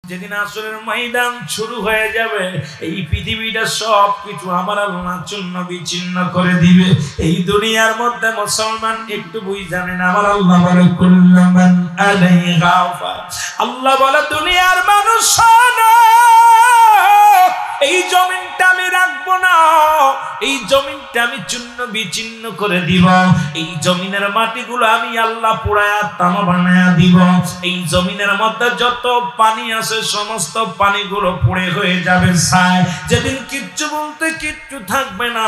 যেদিন আসরের ময়দান শুরু হয়ে যাবে, এই পৃথিবীটা সব কিছু আমার আল্লাহ চূর্ণ বিচ্ছিন্ন করে দিবে। এই দুনিয়ার মধ্যে মুসলমান একটু বুঝ জানেন, আমার আল্লাহ বলে কুল্লু মান আলাইহা ফান। আল্লাহ বলে দুনিয়ার মানুষ শোনো, এই জমিনটা আমি রাখবো না, এই জমিনটা আমি চূর্ণ বিচ্ছিন্ন করে দিব। এই জমিনের মাটিগুলো আমি আল্লাহ পোড়ায়া তামা বানায়া দিব। এই জমিনের মধ্যে যত পানি আছে সমস্ত পানিগুলো পুড়ে হয়ে যাবে ছাই। যেদিন কিচ্ছু বলতে কিচ্ছু থাকবে না,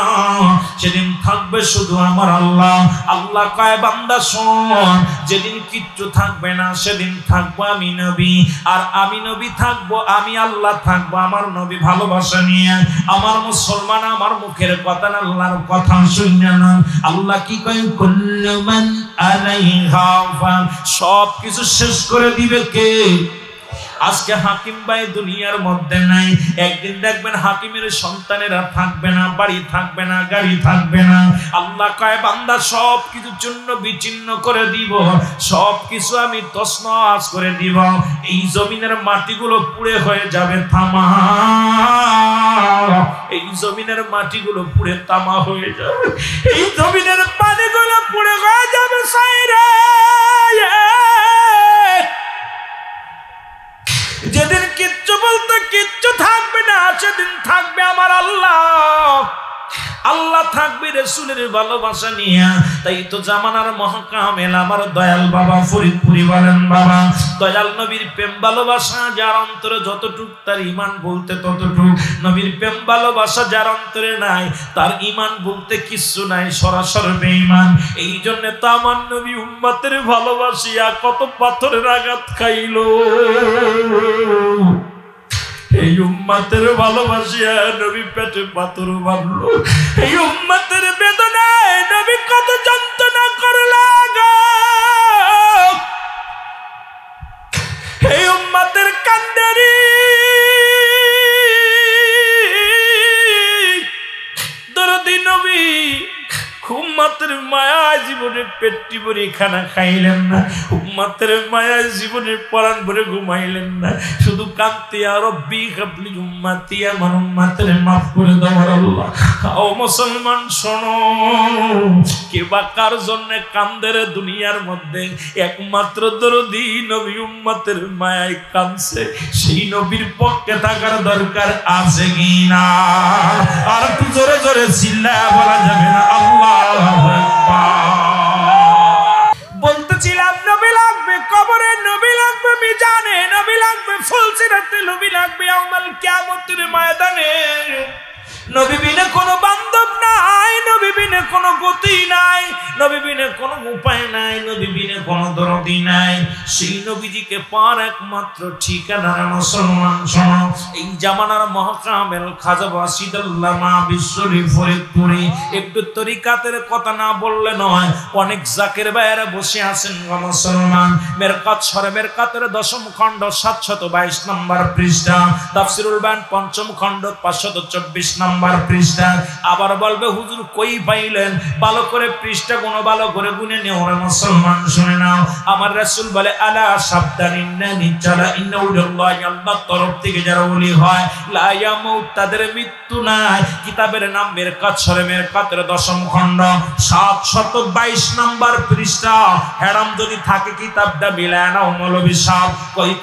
সেদিন থাকবে শুধু আমার আল্লাহ। আল্লাহ কয় বান্দা শোন, যেদিন কিচ্ছু থাকবে না সেদিন থাকবো আমি নবী, আর আমি নবী থাকবো, আমি আল্লাহ থাকবো আমার নবী ভালোবাসা নিয়ে। আমার মুসলমান আমার মুখের কথা না, আল্লাহর কথা শুনে না। আল্লাহ কি কয় কুল্লু মান আলাইহা ফান, সব কিছু শেষ করে দিবে কে? আজকে হাকিম ভাই দুনিয়ার মধ্যে নাই, একদিন দেখবেন হাকিমের সন্তানেরা থাকবে না, বাড়ি থাকবে না, গাড়ি থাকবে না। আল্লাহ কয় বান্দা সব কিছু চূর্ণ বিচ্ছিন্ন করে দিব, সব কিছু আমি তছনছ করে দিব। এই জমিনের মাটিগুলো পুড়ে হয়ে যাবে তামা, এই জমিনের মাটিগুলো পুড়ে তামা হয়ে যাবে, এই জমিনের পানিগুলো পুড়ে হয়ে যাবে সাইরা। যেদিন কিচ্ছু বলতে কিচ্ছু থাকবে না, সেদিন থাকবে আমার আল্লাহ। আল্লাহ থাকবে রাসূলের ভালোবাসা নিয়ে। তাই তো জামানার মহাকামেল আমার দয়াল বাবা ফরিদপুরি বলেন, বাবা দয়াল নবীর প্রেম ভালোবাসা যার অন্তরে যতটুক, তার ঈমান বলতে ততটুক। নবীর প্রেম ভালোবাসা যার অন্তরে নাই, তার ঈমান বলতে কিচ্ছু নাই, সরাসরি বেঈমান। এই জন্য তো আমার নবী উম্মতের ভালোবাসিয়া কত পাথরের আঘাত খাইলো। এই উম্মতের ভালোবাসিয়া নবী পেটে পাথর বাঁধলো। এই উম্মতের বেদনায় নবী কত যন্ত্রণা করলেন। এই উম্মতের কান্দারি দরদি নবী উম্মতের মায়া জীবনে পেটটি ভরে খানা খাইলেন না, উম্মতের মায়া জীবনে পরাণ ভরে ঘুমাইলেন না, শুধু কাঁদতে আর রব্বি হাবলি উম্মতি, আমার উম্মতের মাফ করে দাও আল্লাহ। ও মুসলমান শোনো, কে বা কার জন্য কান্দের দুনিয়ার মধ্যে? একমাত্র দরদি নবী উম্মতের মায়ায় কাঁদছে। সেই নবীর পক্ষে থাকার দরকার আছে কিনা? আর একটু জোরে জোরে চিল্লায়া বলা যাবে না আল্লাহ। বলতেছিলাম নবী লাগবে, কবরে নবী লাগবে, মিজানে নবী লাগবে, ফুলসিরাতে নবী লাগবে, ইয়াউমুল কিয়ামতের ময়দানে। নবী বিনে কোনো বান্ধব নাই, নবী বিনে কোনো গতি নাই, নবী বিনে কোনো উপায় নাই, নবী বিনে কোনো দরদি নাই। সেই নবীজিকে পাওয়ার একমাত্র ঠিকানা মুসলমান শোনো। এই জামানার মহাকামেল খাজা ওয়াসিদুল্লাহ মাহবুব শরীফ ফরিদপুরি একটু তরিকাতের কথা না বললে নয়। অনেক জাকের ভাইয়েরা বসে আছেন মুসলমান। মেরকাত সরে মেরকাতের 10ম খণ্ড 722 নম্বর পৃষ্ঠা, তাফসীরুল বায়ান 5ম খণ্ড 524 নম্বর পৃষ্ঠা। আবার বলবে হুজুর কই পাইলেন? ভালো করে পৃষ্ঠা গুণ, ভালো করে গুনে নিও রে মুসলমান, শুনে নাও। আমার রাসূল বলে আলা সাবধান, ইন্নানি চালা ইন্নাউল্লাহ, আল্লাহর তরফ থেকে যারা ওলি হয় লা ইয়ামুত, তাদের মৃত্যু নাই। কিতাবের নাম মেরকাত সরে মেরকাতের 10ম খণ্ড 722 নম্বর পৃষ্ঠা। হেরাম যদি থাকে কিতাবটা মিলায় নাও মৌলভী সাহেব,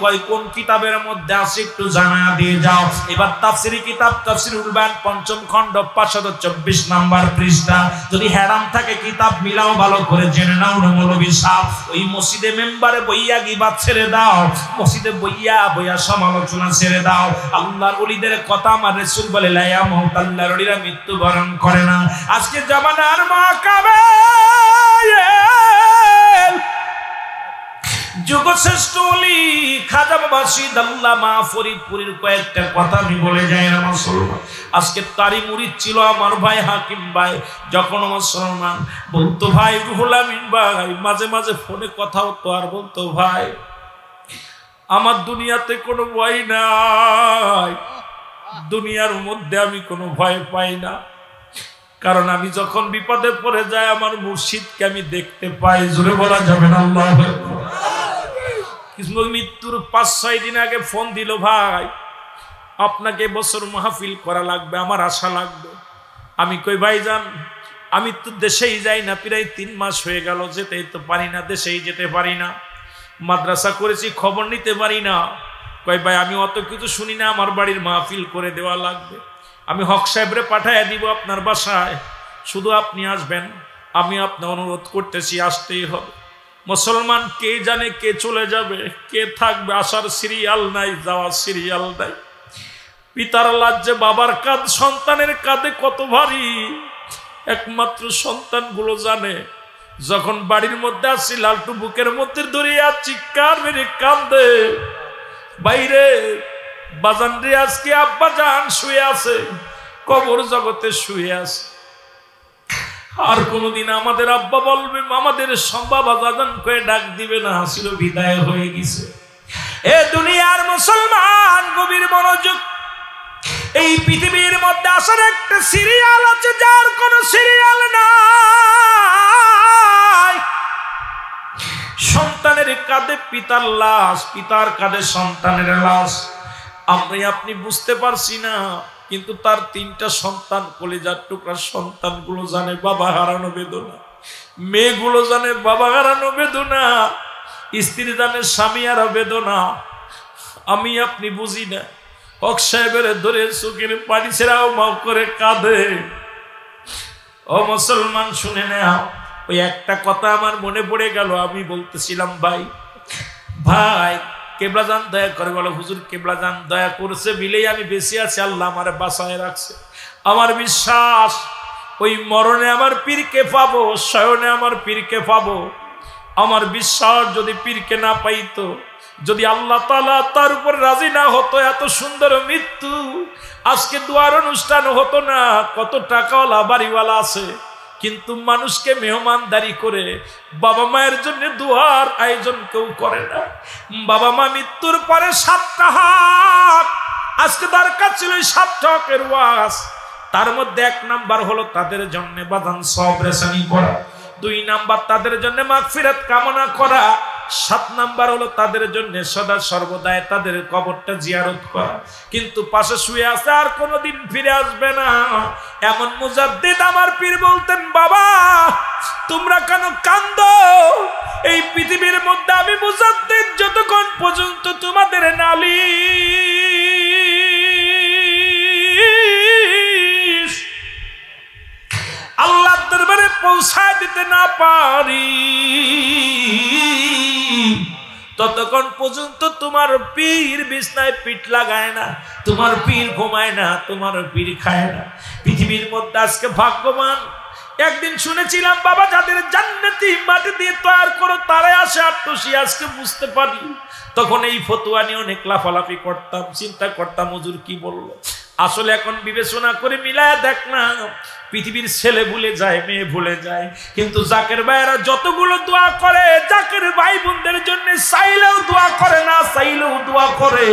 কই কোন কিতাবের মধ্যে আছে একটু জানা দিয়ে যাও। এবার তাফসীরি কিতাব তাফসীরুল বায়ান 5ম খণ্ড 524 নম্বর পৃষ্ঠা। যদি হেরাম থাকে কিতাব মিলাও, ভালো করে জেনে নাও না মৌলভী সাহেব। ওই মসজিদে মেম্বারে বইয়া গিবাত ছেড়ে দাও, মসজিদে বইয়া সমালোচনা ছেড়ে দাও। আল্লাহর ওলিদের কথা আমার রাসূল বলে লা ইয়ামুত, আল্লাহর ওলিরা মৃত্যুবরণ করে না। আজকে জামানার মহাকামেল যুগশ্রেষ্ঠ ওলি খাজা বাবা শহীদুল্লাহ মা ফরিদপুরের কয়েকটা কথা আমি বলে যাই না মুসলমান। আজকে তারই মুরিদ ছিল আমার ভাই হাকিম ভাই। যখন মুসলমান বলতো ভাই রুহুল আমিন ভাই, মাঝে মাঝে ফোনে কথা হতো, আর বলতো ভাই আমার দুনিয়াতে কোনো ভয় নাই, দুনিয়ার মধ্যে আমি কোনো ভয় পাই না, কারণ আমি যখন বিপদে পড়ে যাই আমার মুর্শিদকে আমি দেখতে পাই। জোরে বলা যাবে না আল্লাহু আকবার। মৃত্যুর 5-6 দিন আগে ফোন দিল, ভাই আপনাকে বছর মাহফিল করা লাগবে, আমার আশা লাগবে। আমি কই ভাইজান আমি তো দেশেই যাই না, প্রায় 3 মাস হয়ে গেল, যেতেই তো পারি না, দেশেই যেতে পারি না, মাদ্রাসা করেছি খবর নিতে পারি না। কই ভাই আমি অত কিছু শুনি না, আমার বাড়ির মাহফিল করে দেওয়া লাগবে, আমি হক সাহেবরে পাঠাইয়া দিব আপনার বাসায়, শুধু আপনি আসবেন, আমি আপনার অনুরোধ করতেছি, আসতেই হবে। মুসলমান কে জানে কে চলে যাবে, কে থাকবে, আসার সিরিয়াল নাই, যাওয়ার সিরিয়াল নাই। পিতার লাজ্জে বাবার কাঁধ সন্তানের কাঁধে কত ভারী একমাত্র সন্তানগুলো জানে। যখন বাড়ির মধ্যে আসছি লালটু বুকের মধ্যে ধরিয়া চিৎকার মেরে কান্দে, বাইরে বাজান রে আজকে আব্বা জান শুয়ে আছে, কবর জগতে শুয়ে আছে। আর কোনদিন আমাদের আব্বা বলবে আমাদের সম্ভব আজান করে ডাক দিবে না, হাসিল বিদায় হয়ে গেছে। এ দুনিয়ার মুসলমান গভীর মনোযোগ, এই পৃথিবীর মধ্যে আসার একটা সিরিয়াল আছে, যার কোন সিরিয়াল নাই। সন্তানের কাঁধে পিতার লাশ, পিতার কাঁধে সন্তানের লাশ। আপনি বুঝতে পারছি না, কিন্তু তার 3টা সন্তান, কলিজার টুকরা সন্তানগুলো জানে বাবা হারানো বেদনা, মেয়েগুলো জানে বাবা হারানো বেদনা, স্ত্রী জানে স্বামী হারা বেদনা। আমি আপনি বুঝি না। হক সাহেবের ধরে চোখের পানি ছেড়াও মাও করে কাঁদে। ও মুসলমান শুনে নাও, ওই একটা কথা আমার মনে পড়ে গেল, আমি বলতেছিলাম ভাই কেবলাজান দয়া করে বলো, হুজুর কেবলাজান দয়া করছে বিলেই আমি বেঁচে আছি, আল্লাহ আমারে বাঁচায় রাখছে। আমার বিশ্বাস ওই মরণে আমার পীরকে পাবো, শয়নে আমার পীরকে পাবো। আমার বিশ্বাস যদি পীরকে না পাইতো, যদি আল্লাহ তাআলা তার উপর রাজি না হতো, এত সুন্দর মৃত্যু আজকে দুয়ার অনুষ্ঠান হতো না। কত টাকাওয়ালা বাড়িওয়ালা আছে, কিন্তু মানুষকে মেহমানদারি করে বাবা মায়ের জন্য দুয়ার আয়োজন কেউ করে না। বাবা মা মৃত্যুর পরে 7টা হক, আজকে দরকার ছিল 7টা হকের ওয়াজ। তার মধ্যে 1 নাম্বার হলো তাদের জন্য বাদান সবরেশানি করা, 2 নাম্বার তাদের জন্য মাগফিরাত কামনা করা, 7 নাম্বার হলো তাদের জন্য সদা সর্বদাই তাদের কবরটা জিয়ারত করা। কিন্তু পাশে শুয়ে আছে, আর কোনোদিন ফিরে আসবে না। এমন মুজাদ্দিদ আমার পীর বলতেন, বাবা তোমরা কেন কান্দো? এই পৃথিবীর মধ্যে আমি মুজাদ্দিদ যতক্ষণ পর্যন্ত তোমাদের নালিশ আল্লাহর দরবারে পৌঁছায় দিতে না পারি, ততক্ষণ পর্যন্ত তোমার পীর বিছনায় পিঠ লাগায় না, তোমার পীর ঘুমায় না, তোমার পীর খায় না। পৃথিবীর মধ্যে আজকে ভাগ্যবান। একদিন শুনেছিলাম বাবা যাদের জান্নাতি মাটি দিয়ে তৈরি করো তারাই আসে আটটুসি, আজকে বুঝতে পারি। তখন এই ফতুয়া নিয়ে অনেক লাফালাফি করতাম, চিন্তা করতাম হুজুর কি বললো। আসলে এখন বিবেচনা করে মিলায় দেখ না, পৃথিবীর ছেলে ভুলে যায়, মেয়ে ভুলে যায়, কিন্তু জাকের ভাইয়েরা যতগুলো দোয়া করে, জাকের ভাই বোনদের জন্য চাইলেও দোয়া করে, না চাইলেও দোয়া করে।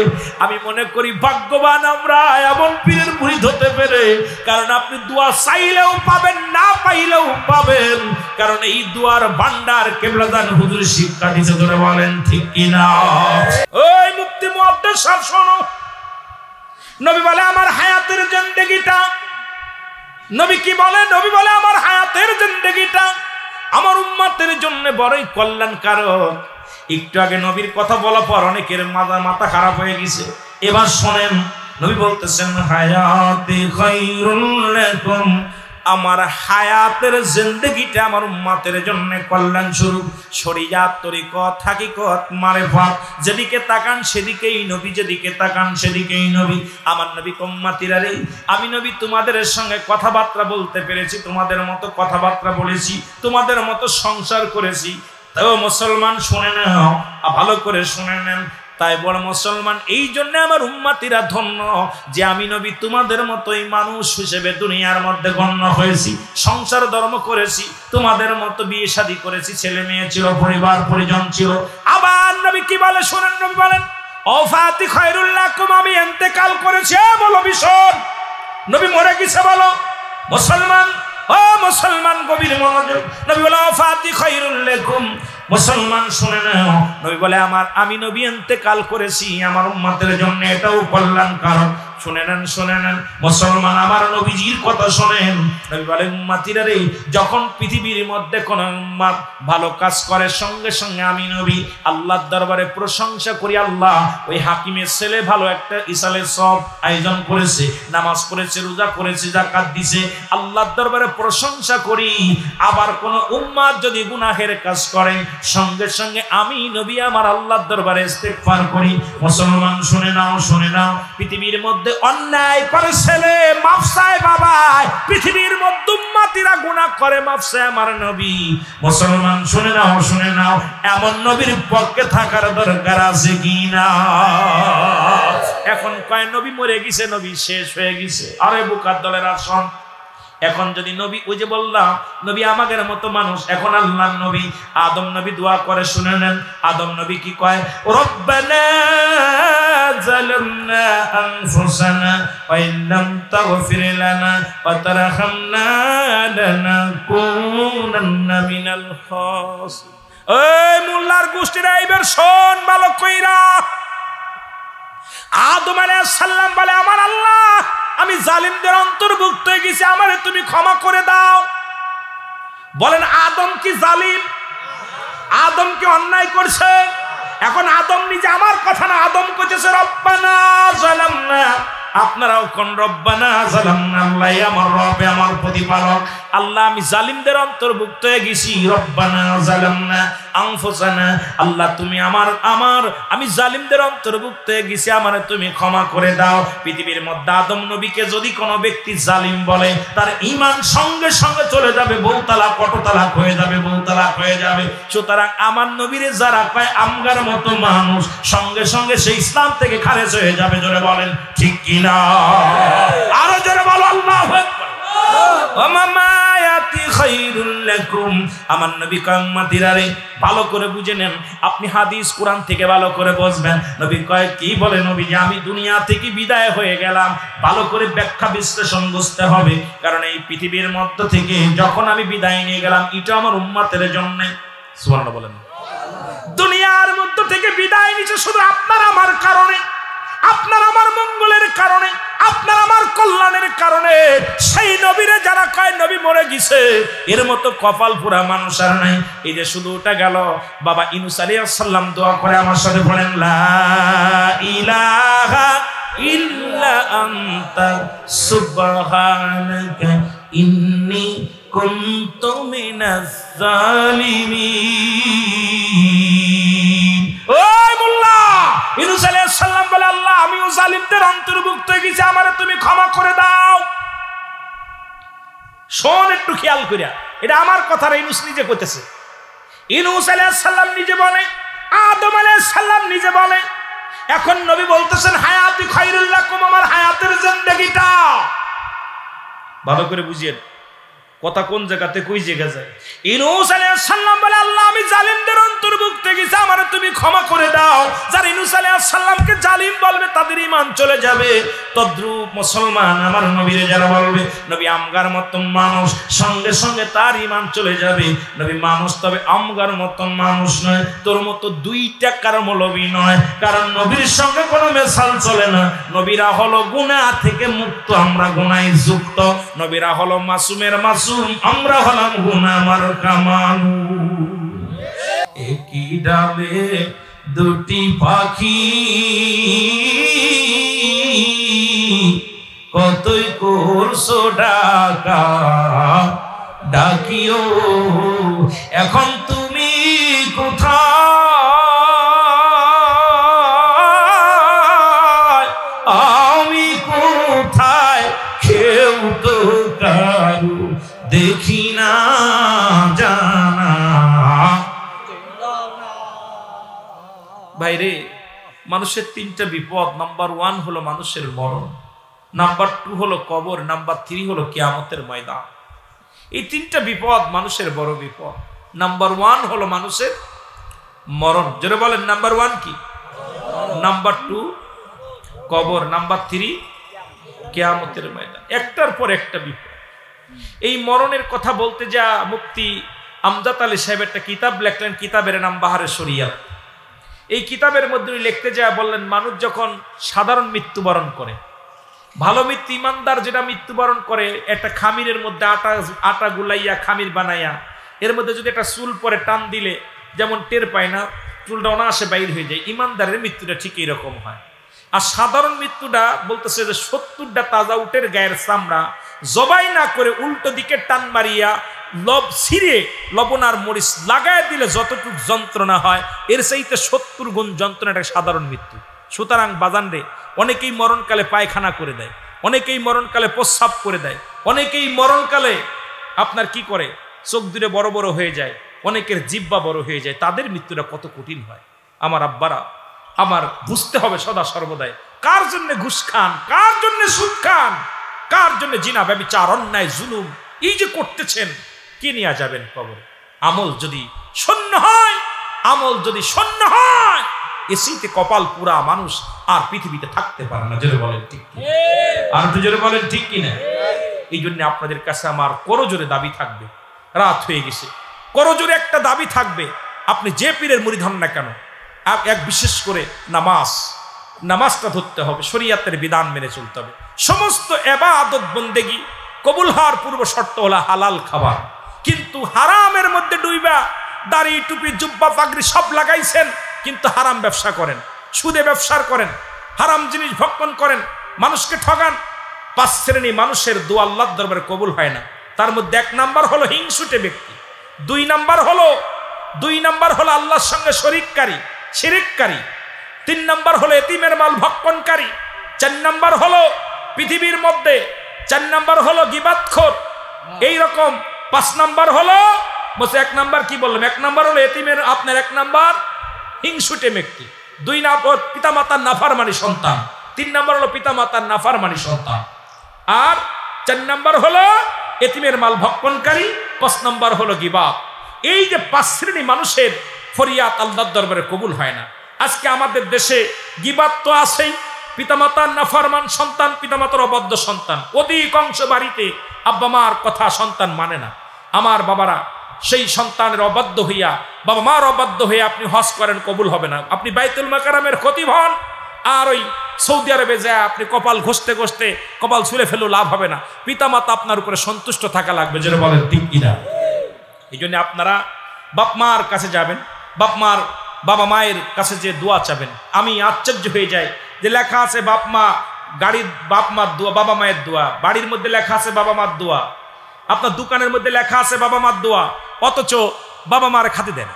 আমি মনে করি ভাগ্যবান আমরা এমন পীরের মুরিদ হতে পেরে, কারণ আপনি দোয়া চাইলেও পাবেন, না পাইলেও পাবেন, কারণ এই দোয়ার ভান্ডার কেবলাদান হুজুর শিক্ষা দিতে। ধরে বলেন ঠিক কিনা? ওই মুফতি মুহাদ্দিস সাহেব শোনো, নবী বলে আমার হায়াতের জিন্দেগিটা, নবী কি বলে? নবী বলে আমার হায়াতের জিন্দেগিটা আমার উম্মতের জন্য বড়ই কল্যাণকারক। একটু আগে নবীর কথা বলার পর অনেকের মাথা খারাপ হয়ে গেছে। এবার শোনেন, নবী বলতেছেন হায়াতে খায়রুল লাকুম, আমার হায়াতের জিন্দেগিটা আমার উম্মতের জন্য কল্যাণ স্বরূপ। শরীয়ত, তরিকত, হাকিকত, মারিফাত, যেদিকে তাকান সেদিকেই নবী, যেদিকে তাকান সেদিকেই নবী। আমার নবী উম্মতিরা রে, আমি নবী তোমাদের সঙ্গে কথাবার্তা বলতে পেরেছি, তোমাদের মতো কথাবার্তা বলেছি, তোমাদের মতো সংসার করেছি। তাও মুসলমান শুনে নাও, ভালো করে শুনে নেন। তাই বড় মুসলমান, এই জন্য আমার উম্মতিরা ধন্য যে আমি নবী তোমাদের মতোই মানুষ হিসেবে দুনিয়ার মধ্যে গণ্য হয়েছি, সংসার ধর্ম করেছি, তোমাদের মতো বিয়ে শাদী করেছি, ছেলে মেয়ে ছিল, পরিবার পরিজন ছিল। আবার নবী কি বলে শোনেন, নবী বলেন ওয়াফাতি খায়রুল লাকুম, আমি ইন্তেকাল করেছি। বলো ভীষণ, নবী মরে গেছে বলো। মুসলমান, ও মুসলমান গভীর মনোযোগ, নবী বলে ওয়াফাতি খায়রুল লাকুম, মুসলমান শুনে নাও, নবী বলে আমি নবী ইন্তেকাল করেছি, আমার উম্মতের জন্য এটাও কল্যাণ কারণ। শুনে নেন মুসলমান, আমার নবীজির কথা শোনেন। নবী বলে উম্মতিরা রে, যখন পৃথিবীর মধ্যে কোন উম্মত ভালো কাজ করে সঙ্গে সঙ্গে আমি নবী আল্লাহর দরবারে প্রশংসা করি। আল্লাহ ওই হাকিমের ছেলে ভালো একটা ইসালের সব আয়োজন করেছে, নামাজ পড়েছে, রোজা করেছে, যাকাত দিছে, আল্লাহর দরবারে প্রশংসা করি। আবার কোন উম্মত যদি গুনাহের কাজ করে সঙ্গে সঙ্গে আমি নবী আমার আল্লাহর দরবারে ইস্তেগফার করি। মুসলমান শুনে নাও, পৃথিবীর মধ্যে অন্যায় করে ছেলে মাফ চায় বাবা, পৃথিবীর মধ্যে উম্মতিরা গুনাহ করে মাফ চায় আমার নবী। মুসলমান শুনে নাও, এমন নবীর পক্ষে থাকার দরকার আছে কি না? এখন কয় নবী মরে গেছে, নবী শেষ হয়ে গেছে। আরে বুকার দলের আসন, এখন যদি নবী, ওই যে বললাম নবী আমাদের মতো মানুষ, এখন আল্লাহর নবী আদম নবী দোয়া করে, শুনে নেন আদম নবী কি কয়, রব্বানা যালামনা আনফুসানা ওয়া ইল্লাম তাগফির লানা ওয়া তারহামনা লানাকুনান্না মিনাল খাসিরিন। এই মোল্লার গোষ্ঠীরা এইবার শোন ভালো কইরা। আদম আলাইহিস সালাম বলে আমার আল্লাহ, আমি জালিমদের অন্তর্ভুক্ত হয়ে গেছি, আমারে তুমি ক্ষমা করে দাও। বলেন আদম কি জালিম? আদম কি অন্যায় করছে? এখন আদম নিজে, আমার কথা না, আদম কইতেছে রব্বানা যালামনা। আপনারাও কোন রব্বানা যালামনা, আল্লাহ আমার রব, আমার প্রতিপালক আল্লাহ, আমি জালিমদের অন্তর্ভুক্ত হয়ে গেছি। রব্বানা যালামনা আনফুসানা, আল্লাহ তুমি আমি জালিমদের অন্তর্ভুক্ত হয়ে গেছি, আমারে তুমি ক্ষমা করে দাও। পৃথিবীর মধ্যে আদম নবীকে যদি কোনো ব্যক্তি জালিম বলে, তার ঈমান সঙ্গে সঙ্গে চলে যাবে, বহু তালাক কত তালাক হয়ে যাবে। সুতরাং আমার নবীরে যারা কয় আমগার মতো মানুষ, সঙ্গে সঙ্গে সেই ইসলাম থেকে খারেজ হয়ে যাবে। জোরে বলেন ঠিক কি না? আরো জোরে বলো আল্লাহু আকবার। আমার নবী কয় উম্মতিরা রে, ভালো করে বুঝে নেন, আপনি হাদিস কোরআন থেকে ভালো করে বুঝবেন। নবী কয় কি বলে, নবী যে আমি দুনিয়া থেকে বিদায় হয়ে গেলাম, ভালো করে ব্যাখ্যা বিশ্লেষণ বুঝতে হবে। কারণ এই পৃথিবীর মধ্য থেকে যখন আমি বিদায় নিয়ে গেলাম, এটা আমার উম্মতের জন্য। সুবহানাল্লাহ বলেন। দুনিয়ার মধ্য থেকে বিদায় নিছে শুধু আপনার আমার কারণে, আপনার আমার মঙ্গলের কারণে, আপনার আমার কল্যাণের কারণে। সেই নবীরে যারা কয় নবী মরে গেছে, এর মতো কপাল পুরা মানুষ আর নাই। এই যে শুধু ওটা গেল, বাবা ইউনূস আলাইহিস সালাম দোয়া করে আমার সাথে বলেন, লা ইলাহা ইল্লা আনতা সুবহানাকা ইন্নী কুনতু মিনাজ জালিমিন। ওই মোল্লা ইউনূস আলাইহিস সালাম বলে, আল্লাহ আমিও জালিমদের অন্তর্ভুক্ত হয়ে গেছি, আমারে তুমি ক্ষমা করে দাও। শোন একটু খেয়াল করিয়া, এটা আমার কথা না, ইউনূস নিজে কইতেছে। ইউনূস আলাইহিস সালাম নিজে বলে, আদম আলাইহিস সালাম নিজে বলে। এখন নবী বলতেছেন হায়াতি খায়রুল লাকুম, আমার হায়াতের জিন্দেগিটা ভালো করে বুঝিয়েন, কথা কোন জায়গাতে কই জায়গা যায়। ইউনূস আলাইহিস সালাম বলে, আল্লাহ আমি জালিমদের অন্তর্ভুক্ত গেছি, আমারে তুমি ক্ষমা করে দাও। যারা ইউনূস আলাইহিস সালামকে জালিম বলবে তাদের ঈমান চলে যাবে। তদ্রূপ মুসলমান আমার নবীরে যারা বলবে নবী আমগার মতো মানুষ, সঙ্গে সঙ্গে তার ঈমান চলে যাবে। নবী মানুষ, তবে আমগার মতো মানুষ নয়, তোর মতো 2 টাকার মৌলবী নয়। কারণ নবীর সঙ্গে কোনো মেশাল চলে না। নবীরা হলো গুনাহ থেকে মুক্ত, আমরা গুনাহে যুক্ত। নবীরা হলো মাসুমের মাসুম, আমরা হলাম গুনাহগার কামানুষ। একই ডালে দুটি পাখি, কতই করছো ডাকা ডাকিও, এখন তুমি কোথায়, আমি কোথায়, কেউ তো কারু দেখি না জানা। ভাইরে, মানুষের 3টা বিপদ। নাম্বার 1 হলো মানুষের মরণ, নাম্বার 2 হলো কবর, নাম্বার 3 হলো কিয়ামতের ময়দান। এই 3টা বিপদ মানুষের বড় বিপদ। নাম্বার 1 হলো মানুষের মরণ, যারা বলেন নাম্বার 1 কি, নাম্বার 2 কবর, নাম্বার 3 কিয়ামতের ময়দান। একটার পর একটা বিপদ। এই মরণের কথা বলতে যা মুফতি আমজাদ আলী সাহেব একটা কিতাব লেখলেন, কিতাবের নাম বাহারে শরিয়াত। এই কিতাবের মধ্যে লিখতে যায় বললেন, মানুষ যখন সাধারণ মৃত্যুবরণ করে, ভালো মৃত্যু ইমানদার যেটা মৃত্যুবরণ করে, একটা খামিরের মধ্যে আটা গুলাইয়া খামির বানাইয়া এর মধ্যে যদি একটা চুল পরে টান দিলে যেমন টের পায় না, চুলটা অনায়াসে বাইর হয়ে যায়, ইমানদারের মৃত্যুটা ঠিক এইরকম হয়। আর সাধারণ মৃত্যুটা বলতেছে যে 70টা তাজা উটের গায়ের চামড়া জবাই না করে উল্টো দিকে টান মারিয়া ছিঁড়ে লবণ আর মরিচ লাগায় দিলে যতটুকু যন্ত্রণা হয় এর চাইতে 70 গুণ যন্ত্রণা একটা সাধারণ মৃত্যু। সুতরাং বাজান রে, অনেকেই মরণকালে পায়খানা করে দেয়, অনেকেই মরণকালে প্রস্রাব করে দেয়, অনেকেই মরণকালে আপনার কি করে চোখ দুটো বড় বড় হয়ে যায়, অনেকের জিহ্বা বড় হয়ে যায়। তাদের মৃত্যুটা কত কঠিন হয়। আমার আব্বারা, আমার বুঝতে হবে সদা সর্বদাই, কার জন্য ঘুষ খান, কার জন্য সুদ খান, কার জন্য জিনা ব্যভিচার অন্যায় জুলুম এই যে করতেছেন, কি নিয়ে যাবেন কবরে? আমল যদি শূন্য হয়, আমল যদি শূন্য হয়, এসিতে কপাল পুরা মানুষ আর পৃথিবীতে থাকতে পারে না। জোরে বলেন ঠিক কি? আর একটু জোরে বলেন ঠিক কিনা? এই জন্য আপনাদের কাছে আমার করজোরে দাবি থাকবে, রাত হয়ে গেছে, করজোরে একটা দাবি থাকবে, আপনি যে পীরের মুরিদ হন না কেন, এক বিশেষ করে নামাজটা ধরতে হবে, শরীয়তের বিধান মেনে চলতে হবে। সমস্ত ইবাদত বন্দেগী কবুল হওয়ার পূর্ব শর্ত হলো হালাল খাবার। কিন্তু হারামের মধ্যে ডুইবা দাড়ি টুপি জুব্বা পাগড়ি সব লাগাইছেন, কিন্তু হারাম ব্যবসা করেন, সুদে ব্যবসা করেন, হারাম জিনিস ভক্ষণ করেন, মানুষকে ঠগান। 5 শ্রেণী মানুষের দোয়া আল্লাহর দরবারে কবুল হয় না। তার মধ্যে 1 নাম্বার হলো হিংসুটে ব্যক্তি, 2 নাম্বার হলো আল্লাহর সঙ্গে শিরিককারী, 3 নাম্বার হলো এতিমের মাল ভক্ষণকারী, 4 নাম্বার হলো পৃথিবীর মধ্যে 4 নাম্বার হলো গীবাতখোর, এইরকম 5 নাম্বার হলো বলছে 1 নাম্বার কি বললাম, 1 নাম্বার হলো এতিমের আপনার 1 নাম্বার হিংসুটে ব্যক্তি, 2 নাম্বার পিতামাতার নাফরমানি সন্তান, 3 নাম্বার হলো পিতামাতার নাফরমানি সন্তান, আর 4 নাম্বার হলো এতিমের মাল ভক্ষণকারী, 5 নাম্বার হলো গীবাত। এই যে 5 শ্রেণী মানুষের ফরিয়াদ আল্লাহর দরবারে কবুল হয় না। আজকে আমাদের দেশে গীবাত তো আছেই, পিতামাতার নাফরমান সন্তান, পিতামাতার অবাধ্য সন্তান, অধিকাংশ বাড়িতে আব্বা মার কথা সন্তান মানে না। আমার বাবারা, সেই সন্তানের অবাধ্য হইয়া, বাবা মার অবাধ্য হয়ে আপনি হজ করেন, কবুল হবে না। আপনি বাইতুল মাকারামের খতিব হন, আর ওই সৌদি আরবে যায় আপনি কপাল ঘষতে ঘষতে কপাল ছুঁড়ে ফেলেও লাভ হবে না। পিতামাতা আপনার উপরে সন্তুষ্ট থাকা লাগবে, যেটা বলেন ঠিক কিনা? এই জন্য আপনারা বাপ মার কাছে যাবেন, বাবা মায়ের কাছে যে দোয়া চাবেন। আমি আশ্চর্য হয়ে যাই যে লেখা আছে বাপ মা গাড়ির বাপ মার দোয়া, বাবা মায়ের দোয়া, বাড়ির মধ্যে লেখা আছে বাবা মার দোয়া, আপনার দোকানের মধ্যে লেখা আছে বাবা মার দোয়া, অথচ বাবা মার খাতে দেন।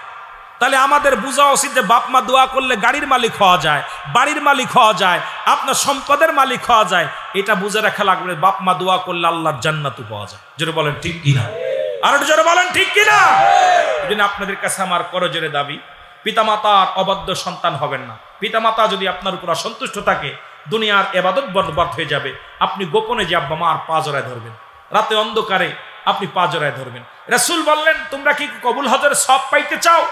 তাহলে আমাদের বোঝা উচিত যে বাপ মা দোয়া করলে গাড়ির মালিক হওয়া যায়, বাড়ির মালিক হওয়া যায়, আপনার সম্পদের মালিক হওয়া যায়। এটা বুঝে রাখা লাগবে, বাপ মা দোয়া করলে আল্লাহর জান্নাতও পাওয়া যায়। জোরে বলেন ঠিক কিনা? আর একটু জোরে বলেন ঠিক কিনা? এই জন্য আপনাদের কাছে আমার করজোরে দাবি, পিতামাতার অবাধ্য সন্তান হবেন না। পিতামাতা যদি আপনার উপর অসন্তুষ্ট থাকে, দুনিয়ার ইবাদত বরবাদ হয়ে যাবে। আপনি গোপনে যে আব্বা মার পা জড়ায় ধরবেন, রাতে অন্ধকারে আপনি পা জড়ায় ধরবেন। রাসূল বললেন, তোমরা কি কবুল হজের সব পাইতে চাও?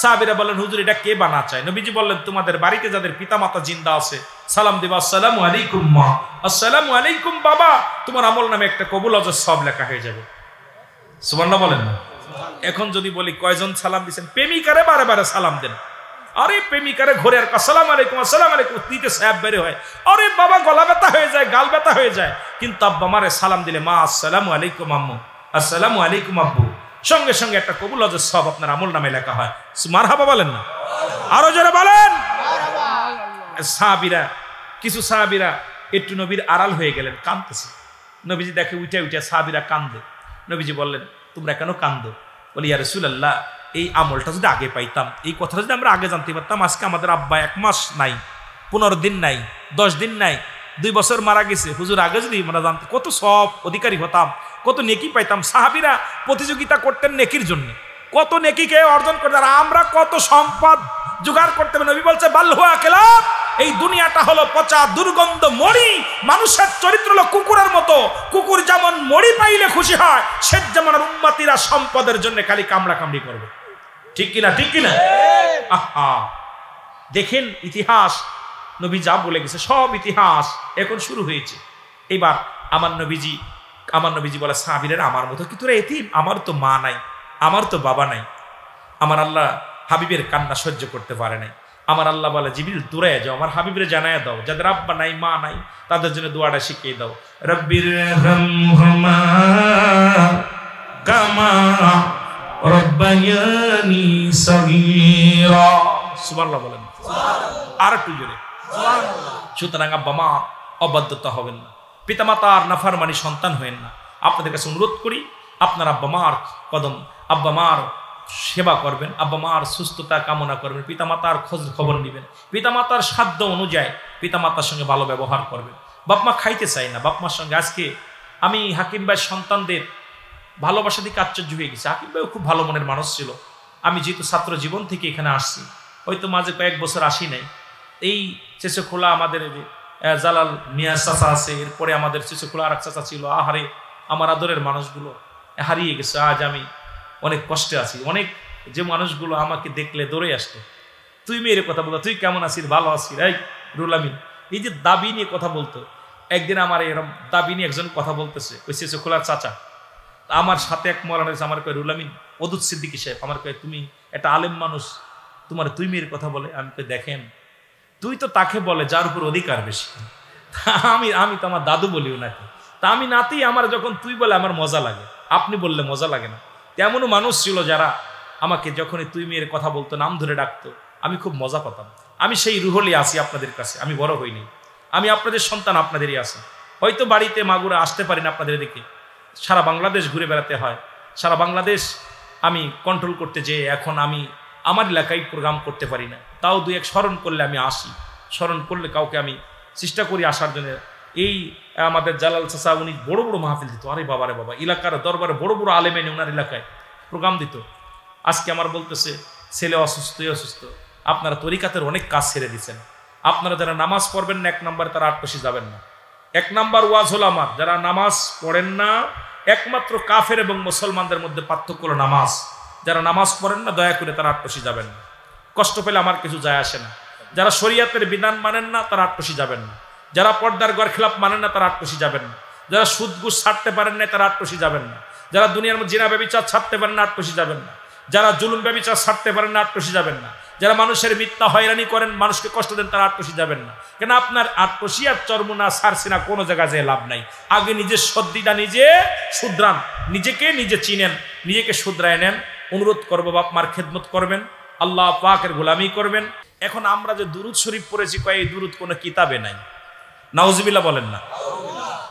সাহাবীরা বললেন, হুজুর এটা কে বানা চায়? নবীজি বললেন, তোমাদের বাড়িতে যাদের পিতামাতা জিন্দা আছে সালাম দিবা, আসসালামু আলাইকুম মা, আসসালামু আলাইকুম বাবা, তোমার আমল নামে একটা কবুল হজের সব লেখা হয়ে যাবে। সুবহানাল্লাহ বলেন না? এখন যদি বলি কয়জন সালাম দিচ্ছেন? প্রেমিকারে বারে বারে সালাম দেন। আরে প্রেমিকারে ঘরে আর আসসালামু আলাইকুম আসসালামু আলাইকুম দিতে সাহেব বেরে হয়, আরে বাবা গলা ব্যথা হয়ে যায়, গাল ব্যথা হয়ে যায়। কিন্তু আব্বা মারে সালাম দিলে, মা আসসালামু আলাইকুম আম্মু, আসসালামু আলাইকুম আব্বু, সঙ্গে সঙ্গে একটা কবুল হজের সব আপনার আমল নামে লেখা হয়। মারহাবা বলেন না? আরো জোরে বলেন। কিছু সাহাবীরা একটু নবীর আড়াল হয়ে গেলেন, কাঁদতেছে। নবীজি দেখে উঠে সাহাবীরা কান্দে। নবীজি বললেন, তোমরা কেন কান্দো? বলি, ইয়া রাসূলুল্লাহ, এই আমলটা যদি আগে পাইতাম, এই কথাটা যদি আমরা আগে জানতে পারতাম, আজকে আমাদের আব্বা 1 মাস নাই, 15 দিন নাই, 10 দিন নাই, 2 বছর মারা গেছে। হুজুর আগে যদি আমরা জানতে, কত সব অধিকারী হতাম, কত নেকি পাইতাম। সাহাবীরা প্রতিযোগিতা করতেন নেকির জন্য, কত নেকিকে অর্জন করতেন, আর আমরা কত সম্পদ জোগাড় করতে। নবী বলছে, বাল হুয়া কিলাব, এই দুনিয়াটা হলো পচা দুর্গন্ধ মরি। মানুষের চরিত্র হলো কুকুরের মতো, কুকুর যেমন মরি পাইলে খুশি হয়, সে যেমন উম্মতিরা সম্পদের জন্য খালি কামড়া কামড়ি করবে। ঠিক কিনা? ঠিক কিনা? আহা, দেখেন ইতিহাস, নবী যা বলে গেছে সব ইতিহাস এখন শুরু হয়েছে। এবার আমার নবীজি বলে, সাহাবীরা আমার মতো কি তোরা এতিম? আমার তো মা নাই, আমার তো বাবা নাই, আমার আল্লাহ হাবিবের কান্না সহ্য করতে পারে নাই। আমার আল্লাহ বলে জিবরিল দূরে যাও, আমার হাবিবের জানায়া দাও, যাদের আব্বা নাই মা নাই তাদের জন্য দোয়াটা শিখিয়ে দাও, রব্বিরহামহুমা কামা রব্বায়ানি সগীরা। সুবহানাল্লাহ বলেন, আর একটু জোরে সুবহানাল্লাহ। সুতরাং আব্বা মা অবাধ্যতা হবেন না, পিতামাতার নাফরমানি সন্তান হবেন না। আপনাদের কাছে অনুরোধ করি, আপনার আব্বা মার কদম, আব্বা মার সেবা করবেন, আব্বা মার সুস্থতা কামনা করবেন, পিতামাতার খোঁজ খবর নেবেন, পিতামাতার সাধ্য অনুযায়ী পিতামাতার সঙ্গে ভালো ব্যবহার করবেন। বাপ মা খাইতে চাই না, বাপ মার সঙ্গে আজকে আমি হাকিম ভাই সন্তানদের ভালোবাসা দিকে আশ্চর্য হয়ে গেছি। হাকিম ভাইও খুব ভালো মনের মানুষ ছিল। আমি যেহেতু ছাত্র জীবন থেকে এখানে আসছি, হয়তো মাঝে কয়েক বছর আসি নাই। এই চেচেখোলা আমাদের জালাল মিয়া চাচা আছে, এরপরে আমাদের চেচেখোলা আর এক চাচা ছিল। আহারে আমার আদরের মানুষগুলো হারিয়ে গেছে। আজ আমি অনেক কষ্টে আছি। অনেক যে মানুষগুলো আমাকে দেখলে দৌড়ে আসতো, তুই মেয়ের কথা বলতো, তুই কেমন আছিস, ভালো আছিস, এই রুল আমিন, এই যে দাবি নিয়ে কথা বলতো। একদিন আমার এরকম দাবি নিয়ে একজন কথা বলতেছে, ওই চেচেখোলার চাচা আমার সাথে এক মরান হয়েছে। আমার কয় রুল আমিন ওদুদ সিদ্দিকী সাহেব, আমার কয় তুমি একটা আলেম মানুষ, তোমার তুই মেয়ের কথা বলে। আমি কই দেখেন, তুই তো তাকে বলে যার উপর অধিকার বেশি। আমি তো আমার দাদু বলিও নাকি, তা আমি নাতি, আমার যখন তুই বলে আমার মজা লাগে, আপনি বললে মজা লাগে না। তেমনও মানুষ ছিল যারা আমাকে যখনই তুই মেয়ের কথা বলতো, নাম ধরে ডাকতো, আমি খুব মজা পেতাম। আমি সেই রুহলি আছি আপনাদের কাছে, আমি বড় হইনি, আমি আপনাদের সন্তান, আপনাদেরই আছি। হয়তো বাড়িতে মাগুরা আসতে পারি না আপনাদের দিকে, সারা বাংলাদেশ ঘুরে বেড়াতে হয়। সারা বাংলাদেশ আমি কন্ট্রোল করতে যেয়ে এখন আমি আমার এলাকায় প্রোগ্রাম করতে পারি না। তাও দুই এক স্মরণ করলে আমি আসি, স্মরণ করলে কাউকে আমি চেষ্টা করি আসার জন্য। এই আমাদের জালাল চাচা উনি বড় বড় মাহফিল দিত। আরে বাবারে বাবা, এলাকার দরবারে বড় বড় আলেম এনে ওনার এলাকায় প্রোগ্রাম দিত। আজকে আমার বলতেছে ছেলে অসুস্থ, অসুস্থ, আপনারা তরিকাতের অনেক কাজ ছেড়ে দিচ্ছেন। আপনারা যারা নামাজ পড়বেন না, এক নম্বরে তারা আটপাশে যাবেন না। এক নম্বর ওয়াজ হলো আমার, যারা নামাজ পড়েন না, একমাত্র কাফের এবং মুসলমানদের মধ্যে পার্থক্য হলো নামাজ। যারা নামাজ পড়েন না, দয়া করে তারা আটপাশে যাবেন না। কষ্ট পেলে আমার কিছু যায় আসে না। যারা শরীয়তের বিধান মানেন না, তারা আটপাশে যাবেন না। যারা পর্দার গড় খেলাপ মানেন না, তারা আটপাশে যাবেন না। যারা সুদ ঘুষ ছাড়তে পারেন না, তারা আটপাশে যাবেন না। যারা দুনিয়ার মধ্যে জিনা ব্যভিচার ছাড়তে পারেন না, আটপাশে যাবেন না। যারা জুলুম ব্যভিচার ছাড়তে পারেন না, আটপাশে যাবেন না। যারা মানুষের মিথ্যা হয়রানি করেন, মানুষকে কষ্ট দেন, তারা আটপাশে যাবেন না। কেন আপনার আটপাশি আর চর্মনা সারছে না, কোনো জায়গায় যেয়ে লাভ নাই। আগে নিজের সদ্দিটা নিজে শুধরান, নিজেকে নিজে চিনেন, নিজেকে শুধরায় নেন। অনুরোধ করবো বাপ মার খেদমত করবেন, আল্লাহ পাকের গোলামি করবেন। এখন আমরা যে দুরুদ শরীফ পড়েছি, কয় এই দুরুদ কোনো কিতাবে নাই, নাউজুবিল্লাহ বলেন না।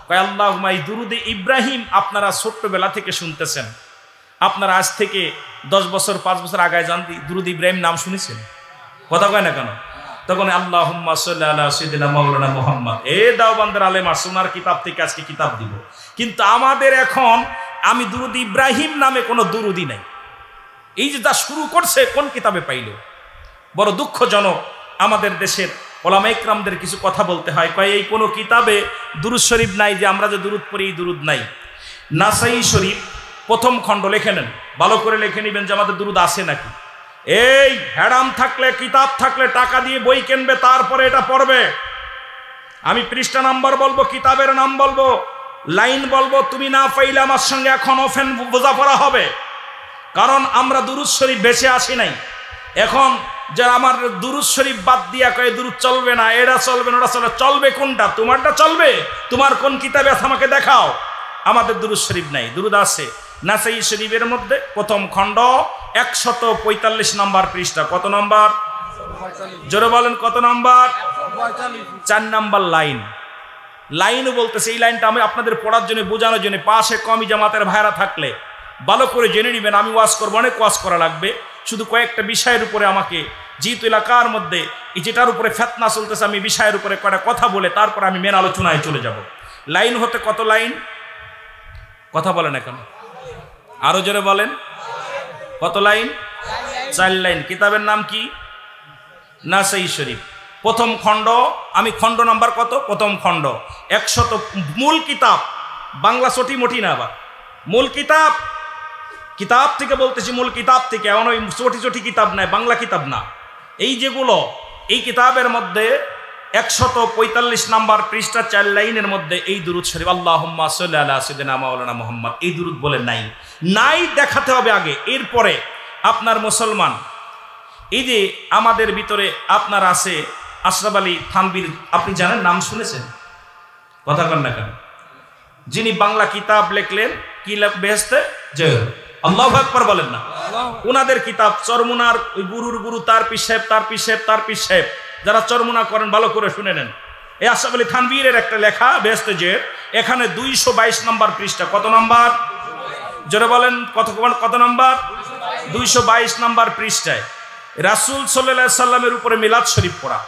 কয় আল্লাহুম্মা, এই দুরুদে ইব্রাহিম আপনারা ছোট্টবেলা থেকে শুনতেছেন। আপনারা আজ থেকে 10 বছর 5 বছর আগায় যান, দুরুদ ইব্রাহিম নাম শুনেছেন? কথা কয় না কেন? তখন আল্লাহুম্মা সাল্লি আলা সাইয়্যিদিনা মাওলানা মুহাম্মদ, এ দাওবান্দার আলেম আসুনার কিতাব থেকে আজকে কিতাব দিব। কিন্তু আমাদের এখন আমি দুরুদ ইব্রাহিম নামে কোনো দুরুদই নাই। এই যে যা শুরু করছে, কোন কিতাবে পাইল? বড় দুঃখজনক। আমাদের দেশের ওলামা ইকরামদের কিছু কথা বলতে হয়, কয় এই কোনো কিতাবে দুরুদ শরীফ নাই, যে আমরা যে দুরুদ পড়ি এই দুরুদ নাই। নাসাই শরীফ প্রথম খণ্ড লিখে নেন, ভালো করে লিখে নেবেন যে আমাদের দুরুদ আছে নাকি। এই হ্যাডাম থাকলে, কিতাব থাকলে টাকা দিয়ে বই কিনবে, তারপরে এটা পড়বে। আমি পৃষ্ঠা নাম্বার বলবো, কিতাবের নাম বলবো, লাইন বলবো, তুমি না পাইলে আমার সঙ্গে এখন ওফেন বোঝাপড়া হবে। কারণ আমরা দুরুদ শরীফ বেঁচে আসি নাই। এখন যারা আমার দুরুদ শরীফ বাদ দিয়া কয়ে দুরুদ চলবে না, এটা চলবে না, ওটা চলবে, চলবে কোনটা? তোমারটা চলবে? তোমার কোন কিতাবে আছে আমাকে দেখাও। আমাদের দুরুদ শরীফ নাই। দুরুদ আছে নাসাই শরীফের মধ্যে প্রথম খণ্ড 145 নম্বর পৃষ্ঠা। কত নম্বর? জোরে বলেন, কত নম্বর? 4 নম্বর লাইন। লাইনও বলতেছে, এই লাইনটা আমি আপনাদের পড়ার জন্য, বোঝানোর জন্য, পাশে কমি জামাতের ভাইরা থাকলে ভালো করে জেনে নেবেন। আমি ওয়াজ করবো, অনেক ওয়াজ করা লাগবে। শুধু কয়েকটা বিষয়ের উপরে আমাকে, যেহেতু এলাকার মধ্যে এই যেটার উপরে ফেতনা চলতেছে, আমি বিষয়ের উপরে কয়েকটা কথা বলে তারপর আমি মেন আলোচনায় চলে যাব। লাইন হতে কত লাইন? কথা বলেন এখন, আরো জোরে বলেন, কত লাইন? 4 লাইন। কিতাবের নাম কি? নাসাই শরীফ প্রথম খণ্ড। আমি খণ্ড নাম্বার কত? প্রথম খণ্ড 100। মূল কিতাব, বাংলা চটি মটি না, আবার মূল কিতাব। কিতাব থেকে বলতেছি, মূল কিতাব থেকে, এমন ওই চটি চটি কিতাব নাই, বাংলা কিতাব না। এই যেগুলো, এই কিতাবের মধ্যে 145 নাম্বার পৃষ্ঠা 4 লাইনের মধ্যে এই দুরূদ শরীফ আল্লাহুম্মা সাল্লি আলা সাইয়্যিদিনা মাওলানা মুহাম্মদ এই দুরূদ বলে নাই দেখাতে হবে আগে। এরপরে আপনার মুসলমান এই যে আমাদের ভিতরে আপনার আছে আশরাফ আলী থানভীর, আপনি জানেন, নাম শুনেছেন? কথা কন না কেন? যিনি বাংলা কিতাব লিখলেন কি বেহেশতে জয়, আল্লাহু আকবার বলেন না। ওনাদের কিতাব চরমুনার ওই গুরুর গুরু তার পীর সাহেব যারা চরমুনা করেন ভালো করে শুনে নেন। এই আশরাফ আলী থানভীরের একটা লেখা বেহেশতে জয়, এখানে 222 নম্বর পৃষ্ঠা। কত নম্বর? জোরে বলেন কত নম্বর? 222 নম্বর পৃষ্ঠায় রাসূল সাল্লাল্লাহু আলাইহি সাল্লামের উপরে মিলাদ শরীফ পড়া,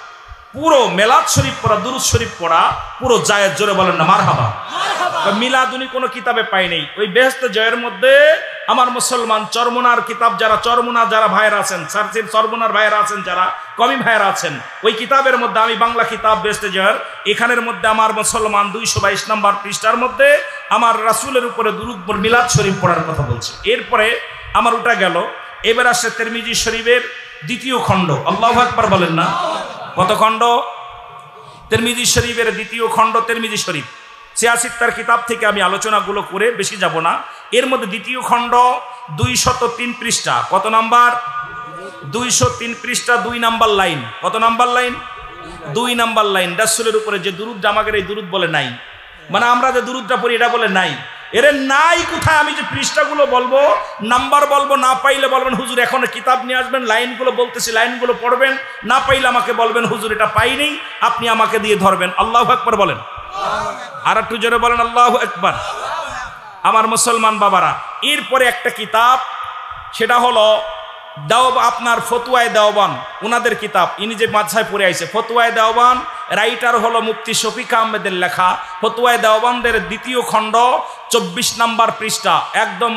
পুরো মিলাদ শরীফ পড়া, দুরূদ শরীফ পড়া পুরো জায়েজ। জোরে বলেন না মারহাবা। মিলাদ উনি কোনো কিতাবে পাই নাই। ওই বেহেশতে জয়ের মধ্যে আমার মুসলমান চরমুনার কিতাব যারা ভাইয়েরা আছেন, চরমুনার ভাইয়েরা আছেন, যারা কমি ভাইয়েরা আছেন, ওই কিতাবের মধ্যে আমি বাংলা কিতাব বেহেশতে জয়ের এখানের মধ্যে আমার মুসলমান 222 নম্বর পৃষ্ঠার মধ্যে আমার রাসূলের উপরে দুরূদ মিলাদ শরীফ পড়ার কথা বলছে। এরপরে আমার ওটা গেল। এবার আসছে তিরমিজি শরীফের 2য় খণ্ড। আল্লাহু আকবার বলেন না। কত খণ্ড? তিরমিজি শরীফের 2য় খণ্ড তিরমিজি শরীফ। 86 তার কিতাব থেকে আমি আলোচনাগুলো করে বেশি যাব না। এর মধ্যে 2য় খণ্ড 203 পৃষ্ঠা। কত নাম্বার? 203 পৃষ্ঠা 2 নাম্বার লাইন। কত নাম্বার লাইন? 2 number line. রাসূলের উপরে যে দুরূদ আমাদের এই দুরূদ বলে নাই, মানে আমরা যে দুরূদটা পড়ি এটা বলে নাই। এরে নাই কোথায়? আমি যে পৃষ্ঠাগুলো বলবো, নাম্বার বলবো, না পাইলে বলবেন হুজুর এখন কিতাব নিয়ে আসবেন, লাইনগুলো বলতেছি লাইনগুলো পড়বেন, না পাইলে আমাকে বলবেন হুজুর এটা পাইনি, আপনি আমাকে দিয়ে ধরবেন। আল্লাহু আকবার বলেন। আর একটু জোরে বলেন আল্লাহু আকবার। আমার মুসলমান বাবারা, এরপরে একটা কিতাব, সেটা হলো আপনার ফতুয়ায়ে দেওবান, ওনাদের কিতাব। ইনি যে মাদ্রাসায় পড়ে আইছে ফতুয়ায়ে দেওবান, রাইটার হলো মুফতি শফিক আহমেদের লেখা। ফতুয়ায়ে দেওবানদের 2য় খণ্ড 24 নাম্বার পৃষ্ঠা, একদম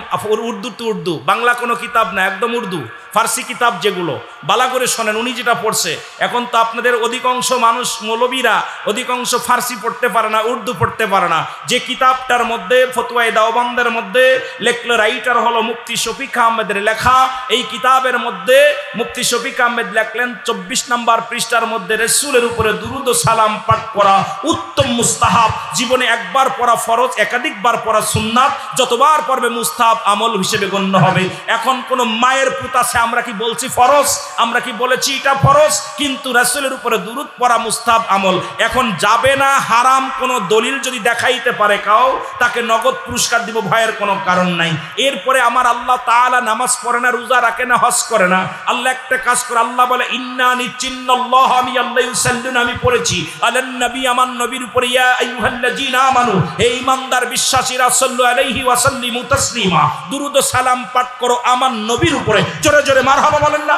উর্দু টু উর্দু, বাংলা কোনো কিতাব না, একদম উর্দু ফার্সি কিতাব যেগুলো। বালা করে শোনেন, উনি যেটা পড়ছে। এখন তো আপনাদের অধিকাংশ মানুষ মৌলবীরা অধিকাংশ ফার্সি পড়তে পারে না, উর্দু পড়তে পারে না। যে কিতাবটার মধ্যে ফতুয়ায়ে দেওবানদের মধ্যে লেখলো, রাইটার হলো মুফতি শফিক আহমেদের লেখা। এই কিতাবের মধ্যে মুফতি শফিক আহমেদ লেখলেন 24 নাম্বার পৃষ্ঠার মধ্যে রাসূলের উপরে দুরূদ ও সালাম পাঠ করা উত্তম মুস্তাহাব। জীবনে একবার পড়া ফরজ, একাধিকবার পড়া সুন্নাত, যতবার পড়বে মুস্তাহাব আমল হিসেবে গণ্য হবে। এখন কোন মায়ের পুত আছে, আমরা কি বলছি ফরজ? আমরা কি বলেছি এটা ফরজ? কিন্তু রাসূলের উপরে দুরূদ পড়া মুস্তাহাব আমল। এখন যাবে না, হারাম কোন দলিল যদি দেখাইতে পারে কাও, তাকে নগদ পুরস্কার দিব, ভয়ের কোনো কারণ নাই। এরপরে আমার আল্লাহ তাআলা নামাজ পড়ে না, রোজা রাখে না, হজ করে না। আল্লাহ একটা কাজ করে, আল্লাহ বলে ইন্না নিচিন্নাল্লাহ, আমি আল্লাহ ইউসাল্লুনা, আমি পড়েছি আলান নবী, আমার নবীর উপরে ইয়া আইয়ুহাল্লাযীনা আমানু, হে ঈমানদার বিশ্বাসীরা, সাল্লু আলাইহি ওয়া সাল্লিমু তাসলিমা, দুরূদ ও সালাম পাঠ করো আমার নবীর উপরে। জোরে জোরে মারহাবা বলেন না।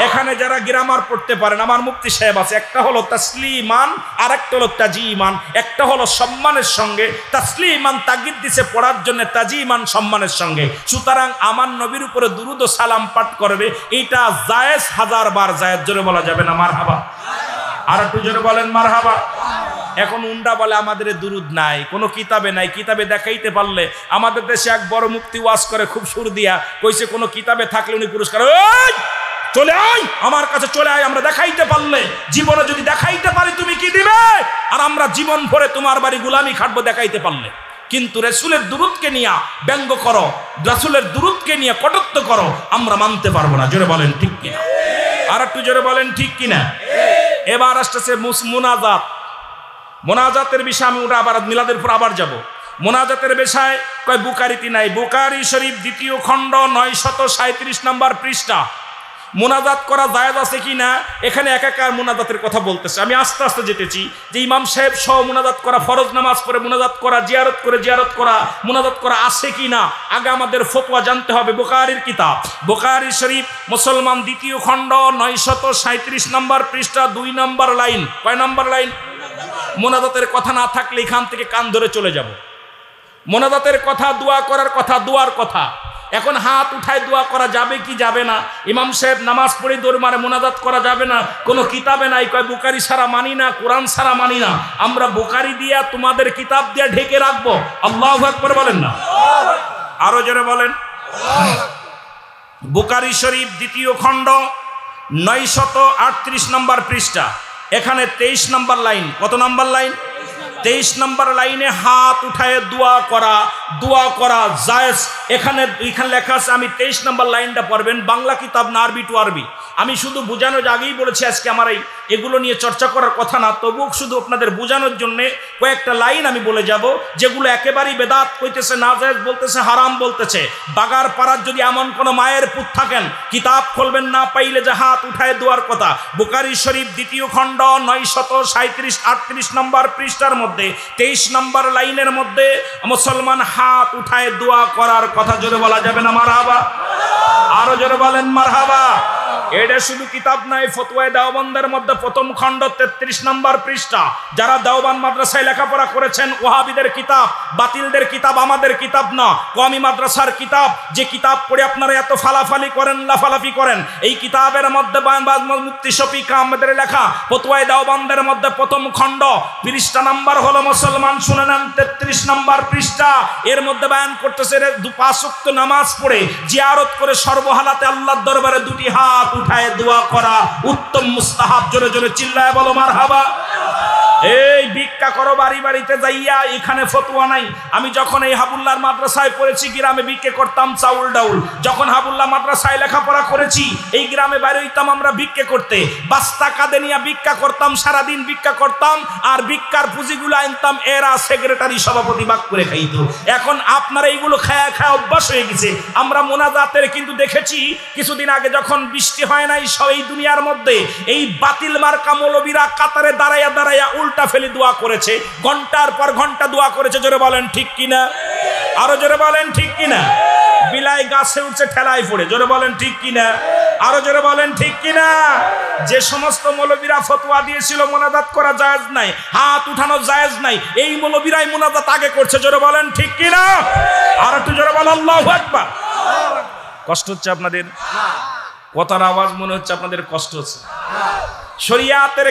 এখানে যারা গ্রামার পড়তে পারেন, আমার মুফতি সাহেব আছে, একটা হলো তাসলিমান আর একটা হলো তাজিমান। একটা হলো সম্মানের সঙ্গে, তাসলিমান তাগিদ দিছে পড়ার জন্য, তাজিমান সম্মানের সঙ্গে। সুতরাং আমার নবীর উপরে দুরূদ ও সালাম পাঠ করবে, এটা জায়েজ, 1000 বার জায়েজ। জোরে বলা যাবে না মারহাবা? আর একটু জোরে বলেন মারহাবা। এখন উন্ডা বলে আমাদের দুরূদ নাই, কোনো কিতাবে নাই। কিতাবে দেখাইতে পারলে, আমাদের দেশে এক বড় মুফতি ওয়াজ করে খুব সুর দিয়া কইছে, কোনো কিতাবে থাকলে উনি পুরস্কার, ওই চলে আয় আমার কাছে, চলে আয়, আমরা দেখাইতে পারলে, জীবনে যদি দেখাইতে পারি তুমি কি দিবে? আর আমরা জীবন ভরে তোমার বাড়ি গোলামি খাটবো দেখাইতে পারলে। কিন্তু রাসূলের দুরূদকে নিয়ে ব্যঙ্গ করো, রাসূলের দুরূদকে নিয়ে কটূক্ত করো, আমরা মানতে পারবো না। জোরে বলেন ঠিক কিনা? আর একটু জোরে বলেন ঠিক কিনা? এবার আসতেছে মুনাজাত। মোনাজাতের বিষয় আমি ওটা আবার মিলাদের পর আবার যাব। মোনাজাতের বিষয় কয় বুখারীতে নাই। বুখারী শরীফ 2য় খণ্ড 937 নাম্বার পৃষ্ঠা। মোনাজাত করা জায়েজ আছে কি না, এখানে একাকার মোনাজাতের কথা বলতেছে। আমি আস্তে আস্তে যেতেছি যে ইমাম সাহেব সহ মোনাজাত করা, ফরজ নামাজ পড়ে মোনাজাত করা, জিয়ারত করা মোনাজাত করা আছে কি না, আগে আমাদের ফতোয়া জানতে হবে। বুখারীর কিতাব বুখারী শরীফ মুসলমান 2য় খণ্ড 937 নাম্বার পৃষ্ঠা 2 নাম্বার লাইন। কয় নাম্বার লাইন? মোনাজাতের কথা না থাকলে এখান থেকে কান ধরে চলে যাব। মোনাজাতের কথা, দোয়া করার কথা, দোয়ার কথা। এখন হাত উঠায় দোয়া করা যাবে কি যাবে না? ইমাম সাহেব নামাজ পড়ে দৌড় মারে, মোনাজাত করা যাবে না, কোনো কিতাবে নাই। কয় বুখারী ছাড়া মানি না, কোরআন ছাড়া মানি না। আমরা বুখারী দিয়া তোমাদের কিতাব দিয়া ঢেকে রাখবো। আল্লাহু আকবার বলেন না? আরো জোরে বলেন। বুখারী শরীফ 2য় খণ্ড 938 নম্বর পৃষ্ঠা। এখানে 23 নম্বর লাইন। কত নম্বর লাইন? 23 নম্বর লাইনে হাত উঠায় দোয়া করা জায়েজ। এখানে লেখা আছে, আমি 23 নম্বর লাইনটা পড়বেন, বাংলা কিতাব না, আরবি টু আরবি। আমি শুধু বোঝানোর আগেই বলেছি আজকে আমার এগুলো নিয়ে চর্চা করার কথা না, তবুও শুধু আপনাদের বোঝানোর জন্য কয়েকটা লাইন আমি বলে যাব, যেগুলো একেবারেই বেদাত কইতেছে, নাজায়েজ বলতেছে, হারাম বলতেছে। বাগার পাড়ার যদি এমন কোনো মায়ের পুত থাকেন, কিতাব খুলবেন, না পাইলে যে হাত উঠায় দোয়ার কথা। বুখারী শরীফ 2য় খণ্ড 937-38 নম্বর পৃষ্ঠার মধ্যে 23 নম্বর লাইনের মধ্যে মুসলমান হাত উঠায় দোয়া করার কথা। জোরে বলা যাবে না মারহাবা? আরো জোরে বলেন মারহাবা। এটা শুধু কিতাব নাই, ফতোয়ায়ে দেওবন্দের মধ্যে প্রথম খণ্ড 33 নম্বর পৃষ্ঠা। যারা দেওবন্দ মাদ্রাসায় লেখাপড়া করেছেন, ওয়াহাবিদের কিতাব, বাতিলদের কিতাব, আমাদের কিতাব না, কওমি মাদ্রাসার কিতাব। যে কিতাব পড়ে আপনারা এত ফালাফালি করেন, লাফালাফি করেন, এই কিতাবের মধ্যে মুফতি শফিক আহমেদের লেখা ফতোয়ায়ে দেওবন্দের মধ্যে প্রথম খণ্ড পৃষ্ঠা নাম্বার হলো, মুসলমান শুনে নেন, 33 নম্বর পৃষ্ঠা। এর মধ্যে বয়ান করতেছে 5 ওয়াক্ত নামাজ পড়ে জিয়ারত করে সর্বহালাতে আল্লাহর দরবারে 2টি হাত উঠায় দোয়া করা উত্তম মুস্তাহাব। জোরে জোরে চিল্লায় বলো মারহাবা। এই ভিক্ষা করো বাড়ি বাড়িতে যাইয়া, এখানে ফতোয়া নাই। আমি যখন এই হাবুল্লার মাদ্রাসায় পড়েছি, গ্রামে ভিক্ষে করতাম চাউল ডাউল। যখন হাবুল্লাহ মাদ্রাসায় লেখাপড়া করেছি, এই গ্রামে বাইরে হইতাম আমরা ভিক্ষে করতে, বাস্তা কাঁধে নিয়ে ভিক্ষা করতাম, সারাদিন ভিক্ষা করতাম, আর ভিক্ষার পুঁজিগুলো আনতাম, এরা সেক্রেটারি সভাপতি ভাগ করে খাইত। এখন আপনারা এইগুলো খায়া খায়া অভ্যাস হয়ে গেছে। আমরা মোনাজাতের কিন্তু দেখেছি কিছুদিন আগে, যখন বৃষ্টি হয় নাই এই দুনিয়ার মধ্যে, এই বাতিল মার্কা মৌলবীরা কাতারে দাঁড়াইয়া দাঁড়াইয়া উল্টা ফেলে দোয়া করেছে, ঘন্টার পর ঘন্টা দোয়া করেছে। জোরে বলেন ঠিক কিনা? আরো জোরে বলেন ঠিক কিনা? বিলাই গাছে উঠছে ঠেলায় পড়ে। জোরে বলেন ঠিক কিনা? আরো জোরে বলেন ঠিক কিনা? যে সমস্ত মৌলবীরা ফতোয়া দিয়েছিল মোনাজাত করা জায়েজ নাই, হাত উঠানো জায়েজ নাই, এই মৌলবীরাই মোনাজাত আগে করছে। জোরে বলেন ঠিক কিনা? আর একটু জোরে বলেন আল্লাহু আকবার। কষ্ট হচ্ছে আপনাদের? কথার আওয়াজ মনে হচ্ছে আপনাদের কষ্ট হচ্ছে। শরিয়াতের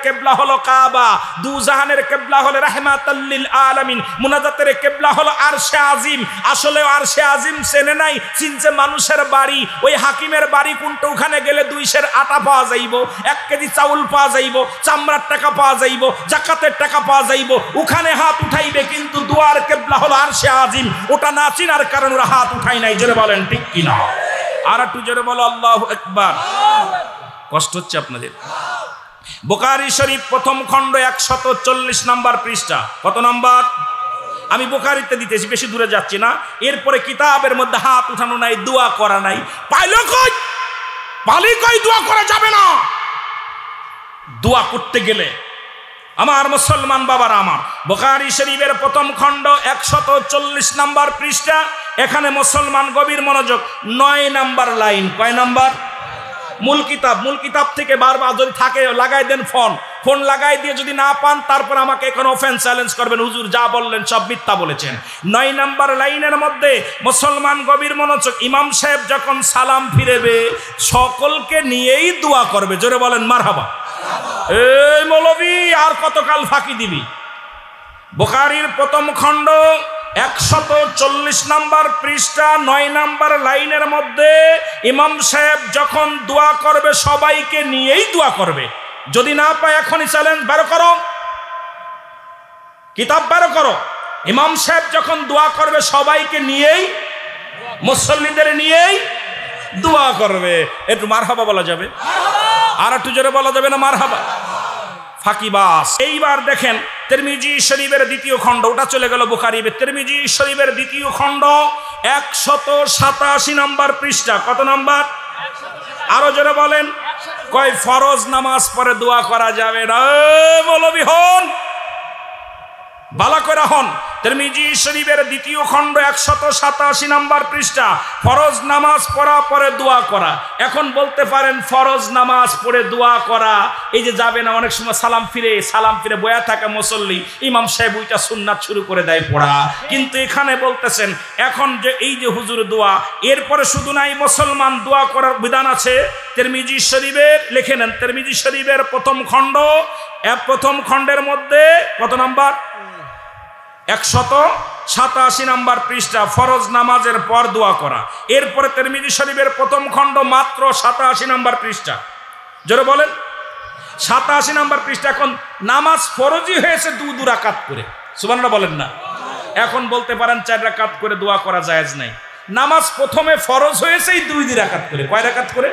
কিবলা হলো কাবা, দু জাহানের কিবলা হলো রাহমাতাল লিল আলামিন, মুনাজাতের কিবলা হলো আরশে আজিম। আসলে আরশে আজিম চেনে নাই, চিনছে মানুষের বাড়ি। ওই হাকিমের বাড়ি কোনটা, ওখানে গেলে 2 সের আটা পাওয়া যাইব, 1 কেজি চাউল পাওয়া যাইব, চামড়ার টাকা পাওয়া যাইব, জাকাতের টাকা পাওয়া যাইব, ওখানে হাত উঠাইবে। কিন্তু দুয়ার কিবলা হলো আরশে আজিম, ওটা না চিনার কারণে ওরা হাত উঠাই নাই। জোরে বলেন ঠিক কিনা? আর একটু জোরে বলো আল্লাহু আকবার। কষ্ট হচ্ছে আপনাদের? বুখারী শরীফ প্রথম খণ্ড 140 নম্বর পৃষ্ঠা। কত নম্বর? আমি বুখারীতে দিতেছি, বেশি দূরে যাচ্ছি না। এরপরে কিতাবের মধ্যে হাত উঠানো নাই, দোয়া করা নাই। পাইলো কই? পালি কই? দোয়া করা যাবে না। দোয়া করতে গেলে আমার মুসলমান বাবারা আমার, বুখারী শরীফের প্রথম খণ্ড 140 নম্বর পৃষ্ঠা। এখানে মুসলমান গভীর মনোযোগ, 9 নম্বর লাইন। কয় নম্বর? মূল কিতাব থেকে বারবার যদি থাকে লাগাই দেন, ফোন লাগাই দিয়ে যদি না পান, তারপর আমাকে এখন অফেন্স চ্যালেঞ্জ করবেন, হুজুর যা বললেন সব মিথ্যা বলেছেন। 9 নম্বর লাইনের মধ্যে মুসলমান গভীর মনোযোগ, ইমাম সাহেব যখন সালাম ফিরেবে সকলকে নিয়েই দোয়া করবে। জোরে বলেন মারহাবা। এই মৌলবী আর কতকাল ফাঁকি দিবি? বুখারীর প্রথম খণ্ড 140 নম্বর পৃষ্ঠা 9 নম্বর লাইনের মধ্যে ইমাম সাহেব যখন দোয়া করবে সবাইকে নিয়েই দোয়া করবে। যদি না পায় এখনই চ্যালেঞ্জ বের করো, কিতাব বের করো। ইমাম সাহেব যখন দোয়া করবে সবাইকে নিয়েই, মুসল্লিদের নিয়েই দোয়া করবে। একটু মারহাবা বলা যাবে? আর একটু জোরে বলা যাবে না মারহাবা? ফাঁকিবাস। এইবার দেখেন তিরমিজি শরীফের 2য় খণ্ড, ওটা চলে গেল বুখারী। তিরমিজি শরীফের 2য় খণ্ড 187 নম্বর পৃষ্ঠা। কত নম্বর? আরো জোরে বলেন। কয় ফরজ নামাজ পড়ে দোয়া করা যাবে না। মৌলবী হন, বালা করে হন। তিরমিজি শরীফের 2য় খণ্ড 187 নম্বর পৃষ্ঠা, ফরজ নামাজ পড়া পরে দোয়া করা। এখন বলতে পারেন ফরজ নামাজ পড়ে দোয়া করা এই যে যাবে না, অনেক সময় সালাম ফিরে বয়া থাকে মুসল্লি, ইমাম সাহেব ওইটা সুন্নাত শুরু করে দেয় পড়া। কিন্তু এখানে বলতেছেন এখন যে এই যে হুজুর দোয়া, এরপরে শুধু নাই, মুসলমান দোয়া করার বিধান আছে। তিরমিজি শরীফের লিখে নেন, তিরমিজি শরীফের প্রথম খণ্ডের মধ্যে কত নাম্বার? 187 নম্বর পৃষ্ঠা, ফরজ নামাজের পর দোয়া করা। এরপরে তিরমিজি শরীফের প্রথম খণ্ড মাত্র 87 নম্বর পৃষ্ঠা। জোরে বলেন। 87 নম্বর পৃষ্ঠা। এখন নামাজ ফরজই হয়েছে 2 রাকাত করে, সুবহানাল্লাহ বলেন না। এখন বলতে পারেন 4 রাকাত করে দোয়া করা জায়েজ নাই। নামাজ প্রথমে ফরজ হয়েছে 2 রাকাত করে। কয় রাকাত করে?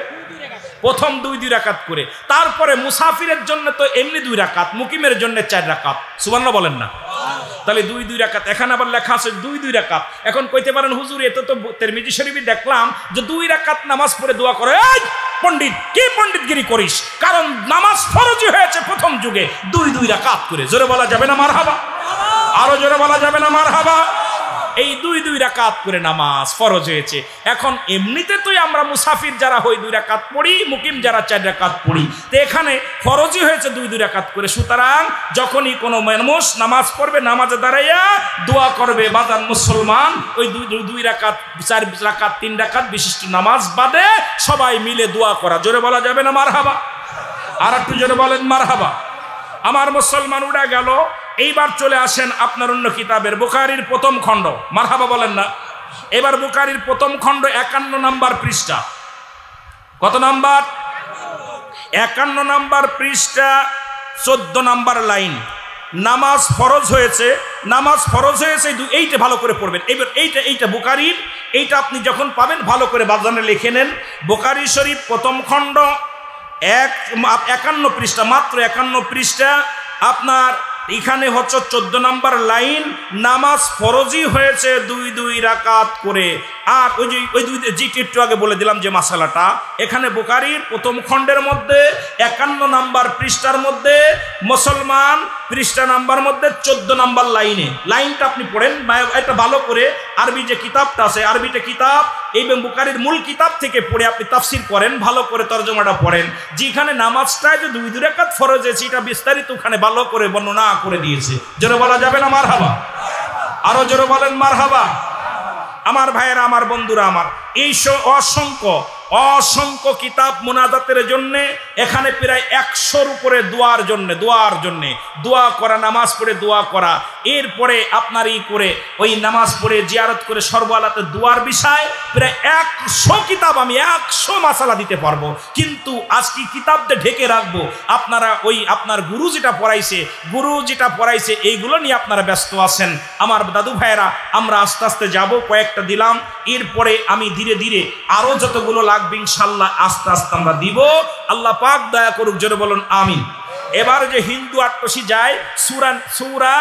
প্রথম 2 রাকাত করে। তারপরে মুসাফিরের জন্য তো এমনি 2 রাকাত, মুকিমের জন্য 4 রাকাত, সুবহানাল্লাহ বলেন না। তাহলে 2 রাকাত। এখানে আবার লেখা আছে 2 রাকাত। এখন কইতে পারেন হুজুর এত তো তিরমিজি শরীফে দেখলাম যে 2 রাকাত নামাজ পড়ে দোয়া করে। এই পণ্ডিত, কি পণ্ডিতগিরি করিস? কারণ নামাজ ফরজই হয়েছে প্রথম যুগে 2 রাকাত করে। জোরে বলা যাবে না মারহাবা? আরো জোরে বলা যাবে না মারহাবা? এই 2 রাকাত করে নামাজ ফরজ হয়েছে। এখন এমনিতে তুই আমরা মুসাফির যারা হই 2 রাকাত পড়ি, মুকিম যারা 4 রাকাত পড়ি। তো এখানে ফরজই হয়েছে 2 রাকাত করে। সুতরাং যখনই কোনো মানুষ নামাজ পড়বে, নামাজে দাঁড়াইয়া দোয়া করবে, বাদান মুসলমান ওই 2 রাকাত, 4 রাকাত, 3 রাকাত বিশিষ্ট নামাজ বাদে সবাই মিলে দোয়া করা। জোরে বলা যাবে না মারহাবা? আর একটু জোরে বলেন মারহাবা। আমার মুসলমান উড়া গেল। এইবার চলে আসেন আপনার অন্য কিতাবের বুখারীর প্রথম খণ্ড। মারহাবা বলেন না। এবার বুখারীর প্রথম খণ্ড 51 নম্বর পৃষ্ঠা। কত নাম্বার? 51 নম্বর পৃষ্ঠা, 14 নম্বর লাইন। নামাজ ফরজ হয়েছে, নামাজ ফরজ হয়েছে। এইটা ভালো করে পড়বেন। এবার এইটা বুখারীর, এইটা আপনি যখন পাবেন ভালো করে বাজানে লিখে নেন। বুখারী শরীফ প্রথম খণ্ড 51 পৃষ্ঠা, মাত্র 51 পৃষ্ঠা। আপনার এখানে হচ্ছে 14 নম্বর লাইন। নামাজ ফরজই হয়েছে 2 রাকাত করে। আর ওই 2 যেটি একটু আগে বলে দিলাম যে মাসালাটা, এখানে বুখারীর প্রথম খণ্ডের মধ্যে 51 নম্বর পৃষ্ঠার মধ্যে মুসলমান পৃষ্ঠা নাম্বার মধ্যে 14 নম্বর লাইনটা আপনি পড়েন। এটা ভালো করে আরবি যে কিতাবটা আছে, আরবিতে কিতাব এই বুখারীর মূল কিতাব থেকে পড়ে আপনি তাফসীর করেন, ভালো করে তরজমাটা পড়েন। যেখানে নামাজটায় যে 2 রাকাত ফরজ হয়েছে এটা বিস্তারিত ওখানে ভালো করে বর্ণনা করে দিয়েছে। জোরে বলা যাবে না মারহাবা? আরো জোরে বলেন মারহাবা। আমার ভাইয়েরা, আমার বন্ধুরা, আমার এই অসংখ্য কিতাব মুনাজাতের জন্য, এখানে প্রায় 100-র উপরে দোয়ার জন্য দোয়া করা, নামাজ পড়ে দোয়া করা। এরপরে আপনার করে ওই নামাজ পড়ে জিয়ারত করে সর্বআলাতে দোয়ার বিষয় প্রায় 100 কিতাব। আমি 100 মাসালা দিতে পারবো, কিন্তু আজকে কিতাবটা ঢেকে রাখবো। আপনারা ওই আপনার গুরু যেটা পড়াইছে এইগুলো নিয়ে আপনারা ব্যস্ত আছেন। আমার দাদু ভাইয়েরা, আমরা আস্তে আস্তে যাব, কয়েকটা দিলাম। এরপরে আমি ধীরে ধীরে আরো যতগুলো লাগবে ইনশাআল্লাহ আস্তে আস্তে আমরা দিব। আল্লাহ পাক দয়া করুক, জোরে বলুন আমিন। এবার যে হিন্দু আট্টসি যায় সূরা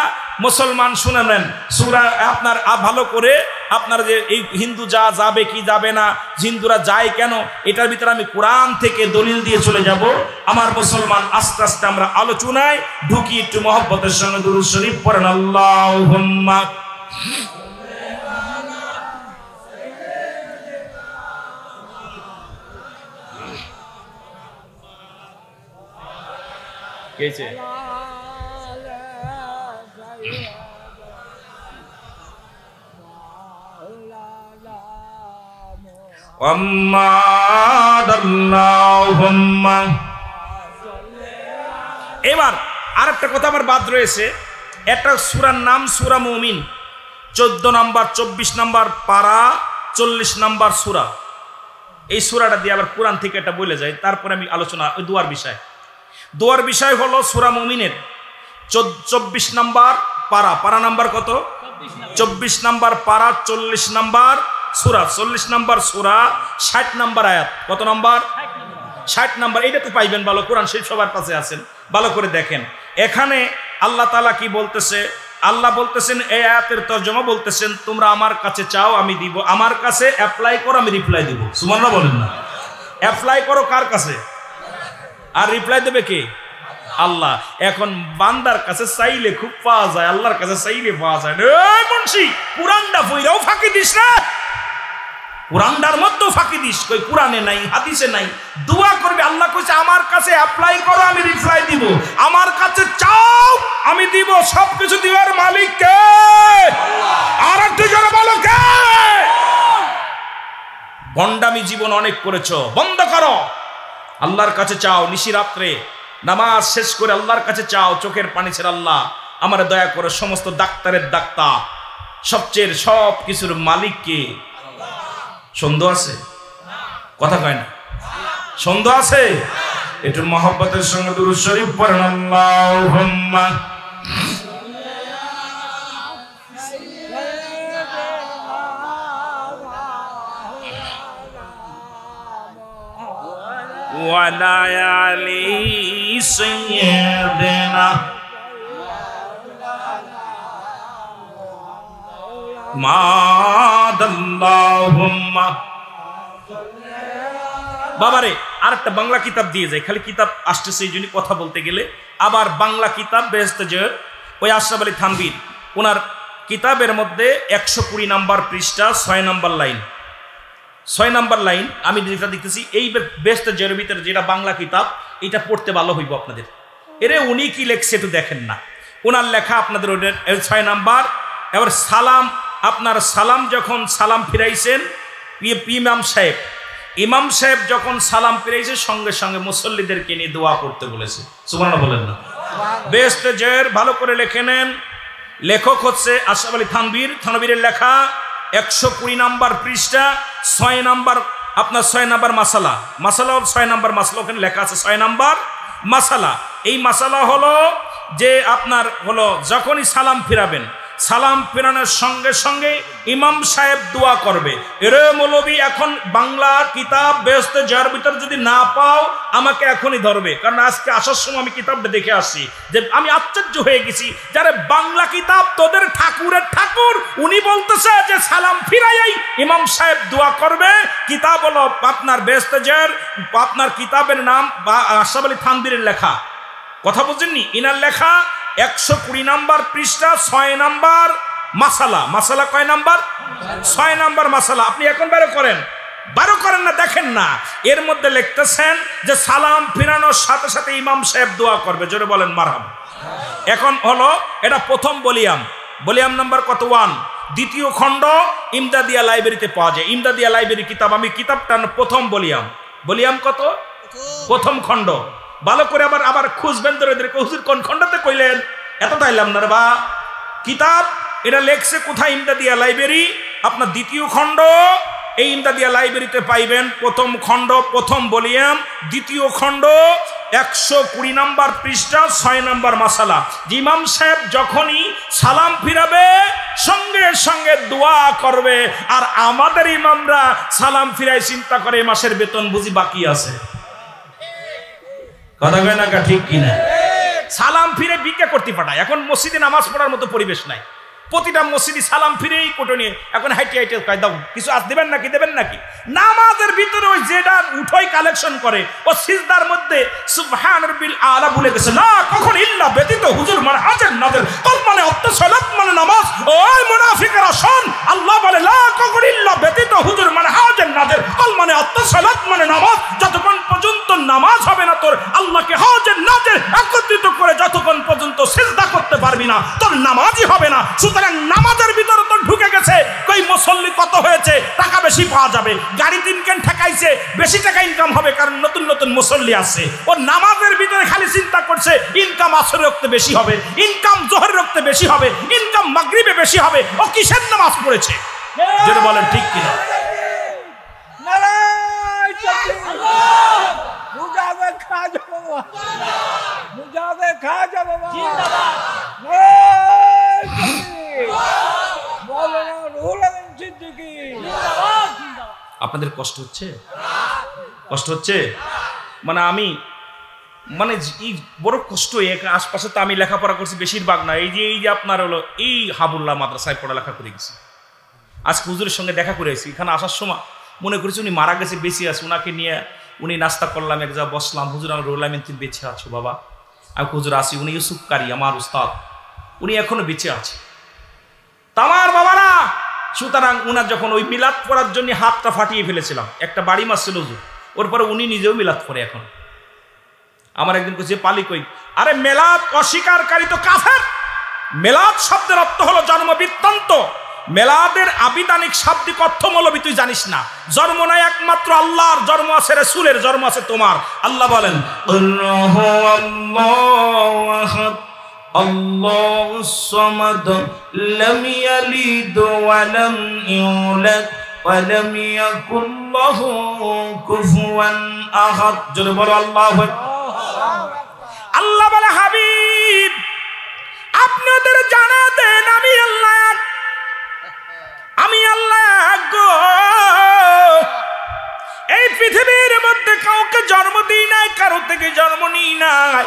মুসলমান শুনে নেন। সূরা আপনার ভালো করে আপনার যে এই হিন্দু যাবে কি যাবে না, হিন্দুরা যায় কেন, এটার ভিতরে আমি কোরআন থেকে দলিল দিয়ে চলে যাব। আমার মুসলমান আস্তে আস্তে আমরা আলোচনায় ঢুকি। একটু মহব্বতের সঙ্গে দুরূদ শরীফ পড়েন। আল্লাহুম্মা কেছে এবার আরেকটা কথা আমার বাদ রয়েছে। একটা সূরার নাম সূরা মুমিন, 14 নম্বর 24 নম্বর পারা 40 নম্বর সূরা। এই সূরাটা দিয়ে আবার কোরআন থেকে এটা বলে যায়। তারপরে আমি আলোচনা ওই দোয়ার বিষয় হলো সূরা মুমিনের 24 নম্বর পারা নাম্বার কত? 24 নম্বর পারা 40 নম্বর সূরা, 40 নম্বর সূরা, 60 নম্বর আয়াত। কত নম্বর? 60 নম্বর। এইটা তো পাইবেন ভালো, কোরআন শরীফ সবার কাছে আছেন, ভালো করে দেখেন। এখানে আল্লাহ তাআলা কি বলতেছে? আল্লাহ বলতেছেন, এই আয়াতের তরজমা বলতেছেন, তোমরা আমার কাছে চাও আমি দিব, আমার কাছে অ্যাপ্লাই করো আমি রিপ্লাই দিব। সুবহানাল্লাহ বলেন না। অ্যাপ্লাই করো কার কাছে? আর রিপ্লাই দেবে কে? আল্লাহ। এখন বান্দার কাছে চাইলে খুব পাওয়া যায়, আল্লাহর কাছে চাইলে পাওয়া যায় না। মুন্সি, কোরআনটা বইরাও ফাঁকি দিস না, কোরআনটার মধ্যেও ফাঁকি দিস। কই কোরআনে নাই, হাদিসে নাই। দোয়া করবে, আল্লাহ কইছে আমার কাছে অ্যাপ্লাই করো আমি রিপ্লাই দিব, আমার কাছে চাও আমি দিব। সবকিছু দিবার মালিক কে? আর একটু জোরে বলো কে? ভণ্ডামি জীবন অনেক করেছো, বন্ধ করো। আল্লাহর কাছে চাও, নিশি রাত্রে নামাজ শেষ করে আল্লাহর কাছে চাও, চোখের পানি ছেড়ে, আল্লাহ আমার দয়া করো। সমস্ত ডাক্তারের ডাক্তার, সবচেয়ে সব কিছুর মালিক কে? সন্দেহ আছে? কথা কয় না? সন্দেহ আছে? একটু মহব্বতের সঙ্গে দুরূদ শরীফ পড়েন আল্লাহুম্মা ওয়ালা আলি সাইয়্যিদিনা মাদাল্লাহুম্মা। বাবারে আরেকটা বাংলা কিতাব দিয়ে যায়, খালি কিতাব আসতেছে এই জন্য কথা বলতে গেলে। আবার বাংলা কিতাব বেহেশতে জের ওই আশরাফ আলী থানভীর ওনার কিতাবের মধ্যে 120 নম্বর পৃষ্ঠা 6 নম্বর লাইন, 6 নম্বর লাইন আমি যেটা দেখতেছি এই বেহেশতে জের ভিতরে যেটা বাংলা কিতাব, এটা পড়তে ভালো হইব আপনাদের। এরে উনি কি লেখছে একটু দেখেন না, ওনার লেখা আপনাদের 6 নম্বর। এবার সালাম, আপনার সালাম যখন সালাম ফিরাইছেন ইমাম সাহেব যখন সালাম ফিরাইছে সঙ্গে সঙ্গে মুসল্লিদেরকে নিয়ে দোয়া করতে বলেছে। সুবহানাল্লাহ বলেন না? বেহেশতে জের ভালো করে লিখে নেন। লেখক হচ্ছে আশরাফ আলী থানভীরের লেখা 120 নম্বর পৃষ্ঠা 6 নম্বর, আপনার 6 নম্বর মাসালা 6 নম্বর মাসালা ওখানে লেখা আছে 6 নম্বর মাসালা। এই মাসালা হলো যে আপনার হলো যখনই সালাম ফিরাবেন, সালাম ফেরানোর সঙ্গে সঙ্গে ইমাম সাহেব দোয়া করবে। এরে মৌলবী এখন বাংলা কিতাব বেহেশতে জের ভিতর যদি না পাও আমাকে এখনই ধরবে, কারণ আজকে আসার সময় আমি কিতাবটা দেখে আসছি যে আমি আশ্চর্য হয়ে গেছি। যারা বাংলা কিতাব তোদের ঠাকুরের ঠাকুর উনি বলতেছে যে সালাম ফিরাইয়াই ইমাম সাহেব দোয়া করবে। কিতাব হলো আপনার বেহেশতে জের, আপনার কিতাবের নাম আশরাফ আলী থানভীরের লেখা, কথা বুঝেননি? ইনার লেখা 120 নম্বর পৃষ্ঠা 6 নম্বর মাসালা। মাসালা কয় নাম্বার? 6 নম্বর মাসালা। আপনি এখন বারো করেন না, দেখেন না, এর মধ্যে লিখতেছেন যে সালাম ফিরানোর সাথে সাথে ইমাম সাহেব দোয়া করবে। জোরে বলেন মারহাবা। এখন হলো এটা প্রথম বলিয়াম নাম্বার কত 1, দ্বিতীয় খণ্ড ইমদাদিয়া লাইব্রেরিতে পাওয়া যায়। ইমদাদিয়া লাইব্রেরি কিতাব, আমি কিতাবটা প্রথম বলিয়াম কত, প্রথম খণ্ড। ভালো করে আবার খুঁজবেন ধরে হুজুর কোন খণ্ডতে কইলেন, এত তাইলাম না রে বা। কিতাব এটা লেখছে কোথায়? ইমদাদিয়া লাইব্রেরি, আপনার দ্বিতীয় খণ্ড এই ইমদাদিয়া লাইব্রেরিতে পাইবেন। প্রথম খণ্ড প্রথম বলিয়াম, দ্বিতীয় খণ্ড 120 নম্বর পৃষ্ঠা 6 নম্বর মাসালা। ইমাম সাহেব যখনই সালাম ফিরাবে সঙ্গে সঙ্গে দোয়া করবে। আর আমাদের ইমামরা সালাম ফিরায় চিন্তা করে মাসের বেতন বুঝি বাকি আছে। কথা কয় না ঠিক কিনা? সালাম ফিরে ভিক্ষা করতে পাঠায়। এখন মসজিদে নামাজ পড়ার মতো পরিবেশ নাই, প্রতিটা মসজিদে সালাম ফিরেই কোটো নিয়ে এখন হাইটে কয় দাও কিছু আজ দেবেন নাকি। নামাজের ভিতরে ওই যেটা উঠোই কালেকশন করে ও সিজদার মধ্যে সুবহান রাব্বিল আলা বলে গেছে, না কখন ইল্লা ব্যতীত হুজুর মানে হাজার নাজের কল মানে অর্থ সালাত মানে নামাজ। ওই মুনাফিকরা শোন, আল্লাহ বলে লা কখন ইল্লা ব্যতীত হুজুর মানে হাজার নাজের কল মানে অর্থ সালাত মানে নামাজ। যতক্ষণ পর্যন্ত নামাজ হবে না তোর আল্লাহকে হাজার নাজের একত্রিত করে যতক্ষণ পর্যন্ত সিজদা করতে পারবি না তোর নামাজই হবে না। সুতরাং নামাজের ভিতরে তো ঢুকে গেছে কই মুসল্লি কত হয়েছে, টাকা বেশি পাওয়া যাবে, গাড়ি 3 কেন ঠেকাইছে, বেশি টাকা ইনকাম হবে কারণ নতুন নতুন মুসল্লি আছে। ও নামাজের ভিতরে খালি চিন্তা করছে ইনকাম আসরের রক্তে বেশি হবে, ইনকাম জোহরের রক্তে বেশি হবে, ইনকাম মাগরিবে বেশি হবে। ও কিসের নামাজ পড়েছে? যেটা বলেন ঠিক কিনা? আপনাদের কষ্ট হচ্ছে মানে আমি মানে এই বড় কষ্ট। আশপাশে তো আমি লেখাপড়া করছি বেশিরভাগ না, এই যে আপনার হলো এই হাবুল্লাহ মাদ্রাসায় পড়ালেখা করে গেছি। আজকে হুজুরের সঙ্গে দেখা করে এসেছি। এখানে আসার সময় মনে করেছি উনি মারা গেছে, বেঁচে আছে। ওনাকে নিয়ে উনি নাস্তা করলাম, এক জায়গায় বসলাম। হুজুর আমি রোল আমিন তুমি বেঁচে আছো বাবা? আমি হুজুর আসি। উনি ইউসুফ কারি আমার উস্তাদ, উনি এখনো বেঁচে আছে তামার বাবারা। সুতরাং উনার যখন ওই মিলাদ পড়ার জন্য হাতটা ফাটিয়ে ফেলেছিলাম, একটা বাড়ি মারছিল হুজুর, ওর পরে উনি নিজেও মিলাদ পড়ে। এখন আমার একদিন কইছে পালি কই, আরে মেলাদ অস্বীকারী তো কাফের। মেলাদ শব্দের অর্থ হলো জন্ম বৃত্তান্ত। মেলাদের আবিধানিক শাব্দিক অর্থ মৌলবি তুই জানিস না। জন্ম নাই একমাত্র আল্লাহর, জন্ম আছে রাসূলের, জন্ম আছে তোমার। আল্লাহ বলেন আল্লাহুস সামাদ লাম ইয়ালিদ ওয়া লাম ইউলাদ ওয়া লাম ইয়াকুল লাহু কুফুয়ান আহাদ। জোরে বলো আল্লাহু আকবার। আপনি ওদের জানা দেন আমি আল্লাহ এক, আমি আল্লাহ এক গো। এই পৃথিবীর মধ্যে কাউকে জন্ম দিই নাই, কারো থেকে জন্ম নিই নাই।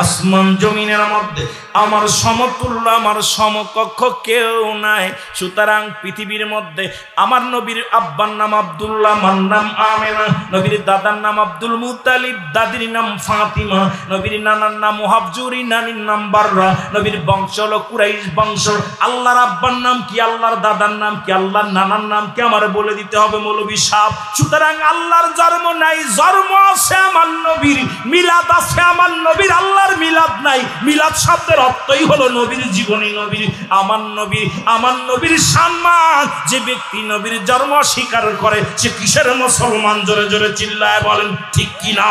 আসমান জমিনের মধ্যে আমার সমতুল্য, আমার সমকক্ষ কেউ নাই। সুতরাং পৃথিবীর মধ্যে আমার নবীর আব্বার নাম আব্দুল্লাহ, মার নাম আমেনা, নবীর দাদার নাম আব্দুল মুতালিব, দাদির নাম ফাতিমা, নবীর নানার নাম মুহাবজুরি, নানির নাম বাররা, নবীর বংশ হলো কুরাইশ বংশ। আল্লাহর আব্বার নাম কি, আল্লাহর দাদার নাম কি, আল্লাহর নানার নাম কি আমার বলে দিতে হবে মৌলভী সাহেব। সুতরাং আল্লাহর জন্ম নাই, জন্ম আছে আমার নবীর, মিলাদ আছে আমার নবীর, আল্লাহর মিলাদ নাই। মিলাদ শব্দের অর্থই হলো নবীর জীবনী, নবীর আমার নবী, আমার নবীর সম্মান। যে ব্যক্তি নবীর জন্ম স্বীকার করে সে কিসের মুসলমান? জোরে জোরে চিল্লায় বলেন ঠিক কি না?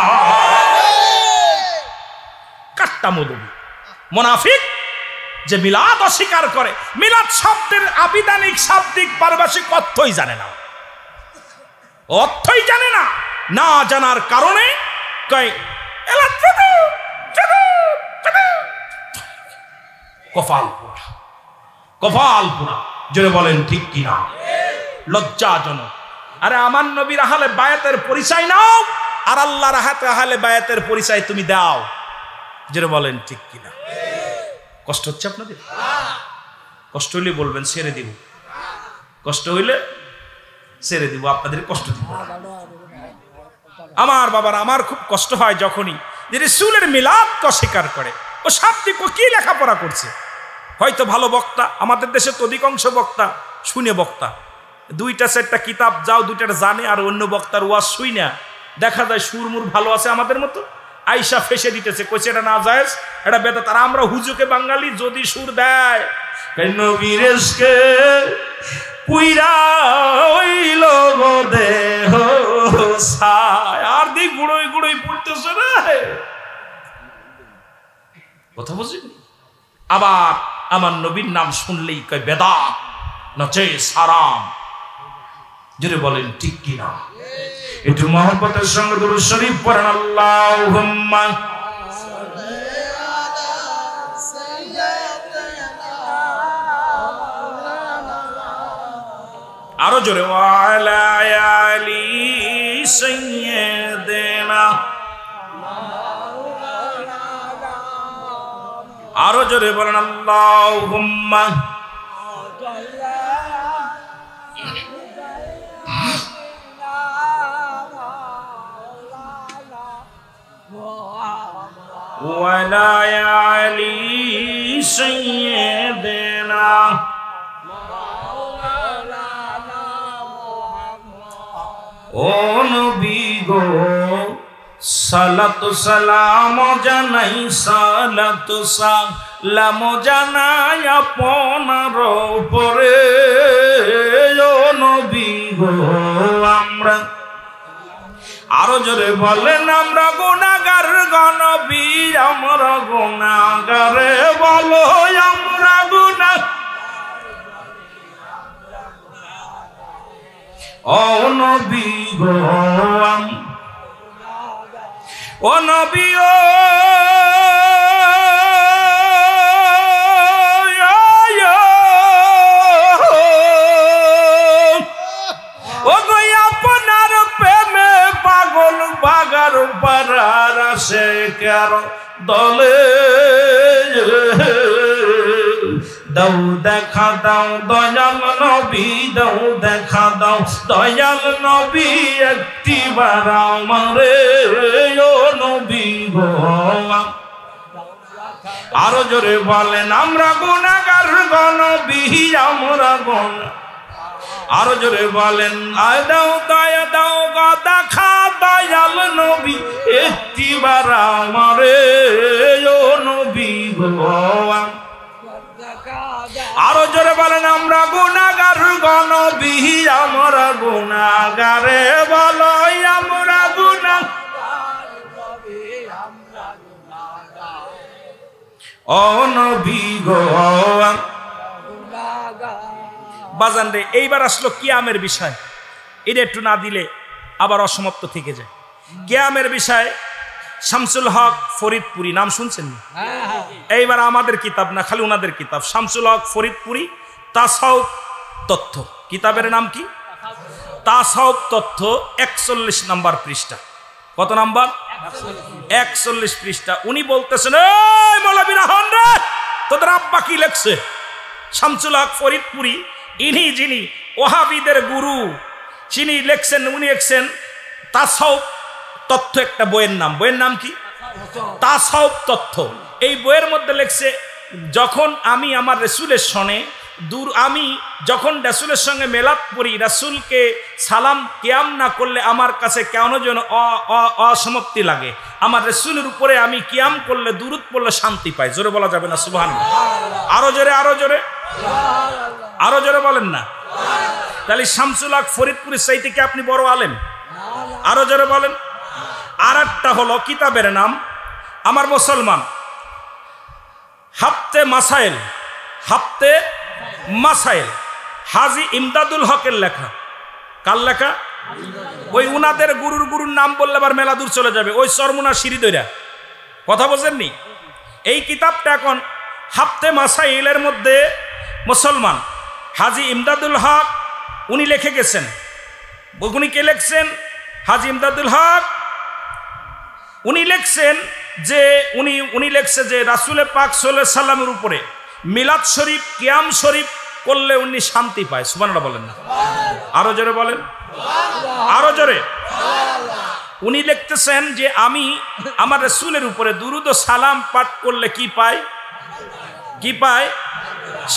কাট্টা মৌলভী মুনাফিক যে মিলাদ অস্বীকার করে, মিলাদ শব্দের আবিধানিক শাব্দিক পারিভাষিক অর্থই জানে না, অর্থই জানে না। না জানার কারণে কয় কপাল পোড়া, কপাল পোড়া। জোরে বলেন ঠিক কিনা? লজ্জাজনক। আরে আমার নবীর আহলে বায়াতের পরিচয় নাও, আর আল্লাহর আহলে বায়াতের পরিচয় তুমি দাও। জোরে বলেন ঠিক কিনা? কষ্ট হচ্ছে আপনাদের? কষ্ট হইলে বলবেন ছেড়ে দিব, কষ্ট হইলে ছেড়ে দিব, আপনাদের কষ্ট দিব। আমার বাবার আমার খুব কষ্ট হয় যখনই যে রাসূলের মিলাদকে অস্বীকার করে। ও শাব্দিক ও কি লেখাপড়া করছে? হয়তো ভালো বক্তা, আমাদের দেশে তো অধিকাংশ বক্তা শুনে বক্তা, দুইটা চারটা কিতাব যাও দুইটা জানে, আর অন্য বক্তার ওয়াজ শুই না দেখা যায় সুরমুর ভালো আছে আমাদের মতো, আইসা ফেসে দিতেছে, কইছে এটা না জায়েজ, এটা বেদাত। আর আমরা হুজুকে বাঙালি যদি সুর দেয় নবীর ইশকে পুইরা হইল গো দেহ ছায়, আর দি গুড়োই গুড়োই পড়তেছে রে, কথা বুঝিনি। আবার আমার নবীর নাম শুনলেই কয় বেদাত, নচে সারাম। জোরে বলেন ঠিক কিনা? একটু মহব্বতের সঙ্গে দুরূদ শরীফ পড়েন। আল্লাহুম্মা আরো জোরে ওয়ালা আলি সাইয়্যিদিনা, আরো জোরে বলেন আল্লাহুম্মা ওয়ালা আলি সাইয়্যিদিনা। ও নবী গো সালাতু সালাম জানাই, সালাতু সালাম জানাই আপনার উপরে। ও নবী গো আমরা, আরো জোরে বলেন আমরা গুনাহগার গো নবী, আমরা গুনাহগারে বলো আমরা গুনাহ। ও নবী গো ও নবী ও গো আপনার প্রেমে পাগল বাগার পারার আসে কার দলে। দাও দেখা দাও দয়াল নবী, দাও দেখা দাও দয়াল নবী, একটিবার আমারে ও নবী গো। আরো জোরে বলেন আমরা গুনাহগার গো নবী, আমরা গুনাহ। আরো জোরে বলেন আয় দাও দয়া দাও গো দেখা দয়াল নবী, একটিবার আমারে ও নবী গো। আরো জোরে বলেন আমরা গুনাহগার গো নবী, আমরা গুনাহগারে বলো আমরা গুনাহগার। ও নবী গো বাজান রে, এইবার আসলো কিয়ামের বিষয়। এটা একটু না দিলে আবার অসমাপ্ত থেকে যায়। কিয়ামের বিষয় শামসুল হক ফরিদপুরি, নাম শুনছেন? এইবার আমাদের কিতাব না, খালি ওনাদের কিতাব, শামসুল হক ফরিদপুরি তাসাউফ তথ্য। কিতাবের নাম কি? তাসাউফ তথ্য, 41 নম্বর পৃষ্ঠা। কত নাম্বার? 41 পৃষ্ঠা। উনি বলতেছেন, এই মৌলবী রাহন রে, তোদের আব্বা কি লেখছে? শামসুল হক ফরিদপুরি ইনি যিনি ওহাবিদের গুরু, তিনি লেখছেন, উনি লেখছেন তাসাউফ তথ্য, একটা বইয়ের নাম। বইয়ের নাম কি? তাসাউফ তথ্য। এই বইয়ের মধ্যে লেখছে, যখন আমি আমার রাসূলের সনে আমি যখন রাসূলের সঙ্গে মেলাদ পড়ি, রাসূলকে সালাম কিয়াম না করলে আমার কাছে কেন যেন অসমাপ্তি লাগে। আমার রাসূলের উপরে আমি কিয়াম করলে, দুরূদ পড়লে শান্তি পাই। জোরে বলা যাবে না সুবহানাল্লাহ? আরো জোরে, আরো জোরে, আরো জোরে বলেন না। তাহলে শামসুল হক ফরিদপুরের চাইতে কি আপনি বড় আলেম? আরো জোরে বলেন। আর একটা হলো কিতাবের নাম, আমার মুসলমান, হাফতে মাসাইল, হাফতে মাসাইল, হাজী ইমদাদুল হকের লেখা। কার লেখা? ওই উনাদের গুরুর গুরুর নাম বললে আবার মেলা দূর চলে যাবে, ওই চরমুনা সিঁড়িদইরা। কথা বোঝেননি? এই কিতাবটা এখন হাফতে মাসাইলের মধ্যে মুসলমান হাজী ইমদাদুল হক উনি লিখে গেছেন। উনি কে লিখছেন? হাজী ইমদাদুল হক উনি লিখছেন যে উনি লিখছে যে রাসূল পাক সাল্লাল্লাহু আলাইহি সাল্লামের উপরে মিলাদ শরীফ, কিয়াম শরীফ করলে উনি শান্তি পায়। সুবহানাল্লাহ বলেন না? আরো জোরে বলেন, আরো জোরে। উনি লিখতেছেন যে আমি আমার রাসূলের উপরে দুরূদ ও সালাম পাঠ করলে কি পায়? কি পায়?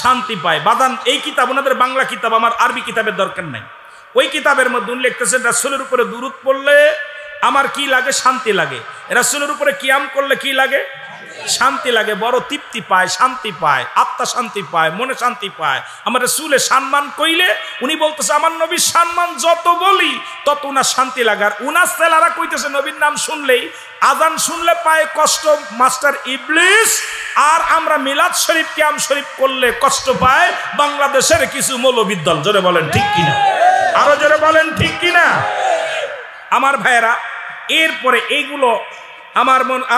শান্তি পায়। বাদান এই কিতাব ওনাদের বাংলা কিতাব, আমার আরবি কিতাবের দরকার নাই। ওই কিতাবের মধ্যে উনি লিখতেছেন রাসূলের উপরে দুরূদ পড়লে আমার কি লাগে? শান্তি লাগে। রাসূলের উপরে কিয়াম করলে কি লাগে? শান্তি লাগে, বড় তৃপ্তি পায়, শান্তি পায়, আত্মা শান্তি পায়, মনে শান্তি পায়। আমার রাসূলের সম্মান কইলে উনি বলতেছে আমার নবীর সম্মান যত বলি তত উনার শান্তি লাগে। আর উনার ছেলেরা কইতেছে নবীর নাম শুনলেই, আজান শুনলে পায় কষ্ট মাস্টার ইবলিস, আর আমরা মিলাদ শরীফ, কিয়াম শরীফ করলে কষ্ট পায় বাংলাদেশের কিছু মৌলবী দল। জোরে বলেন ঠিক কিনা? আরো জোরে বলেন ঠিক কিনা? আমার ভাইয়েরা, এরপরে এইগুলো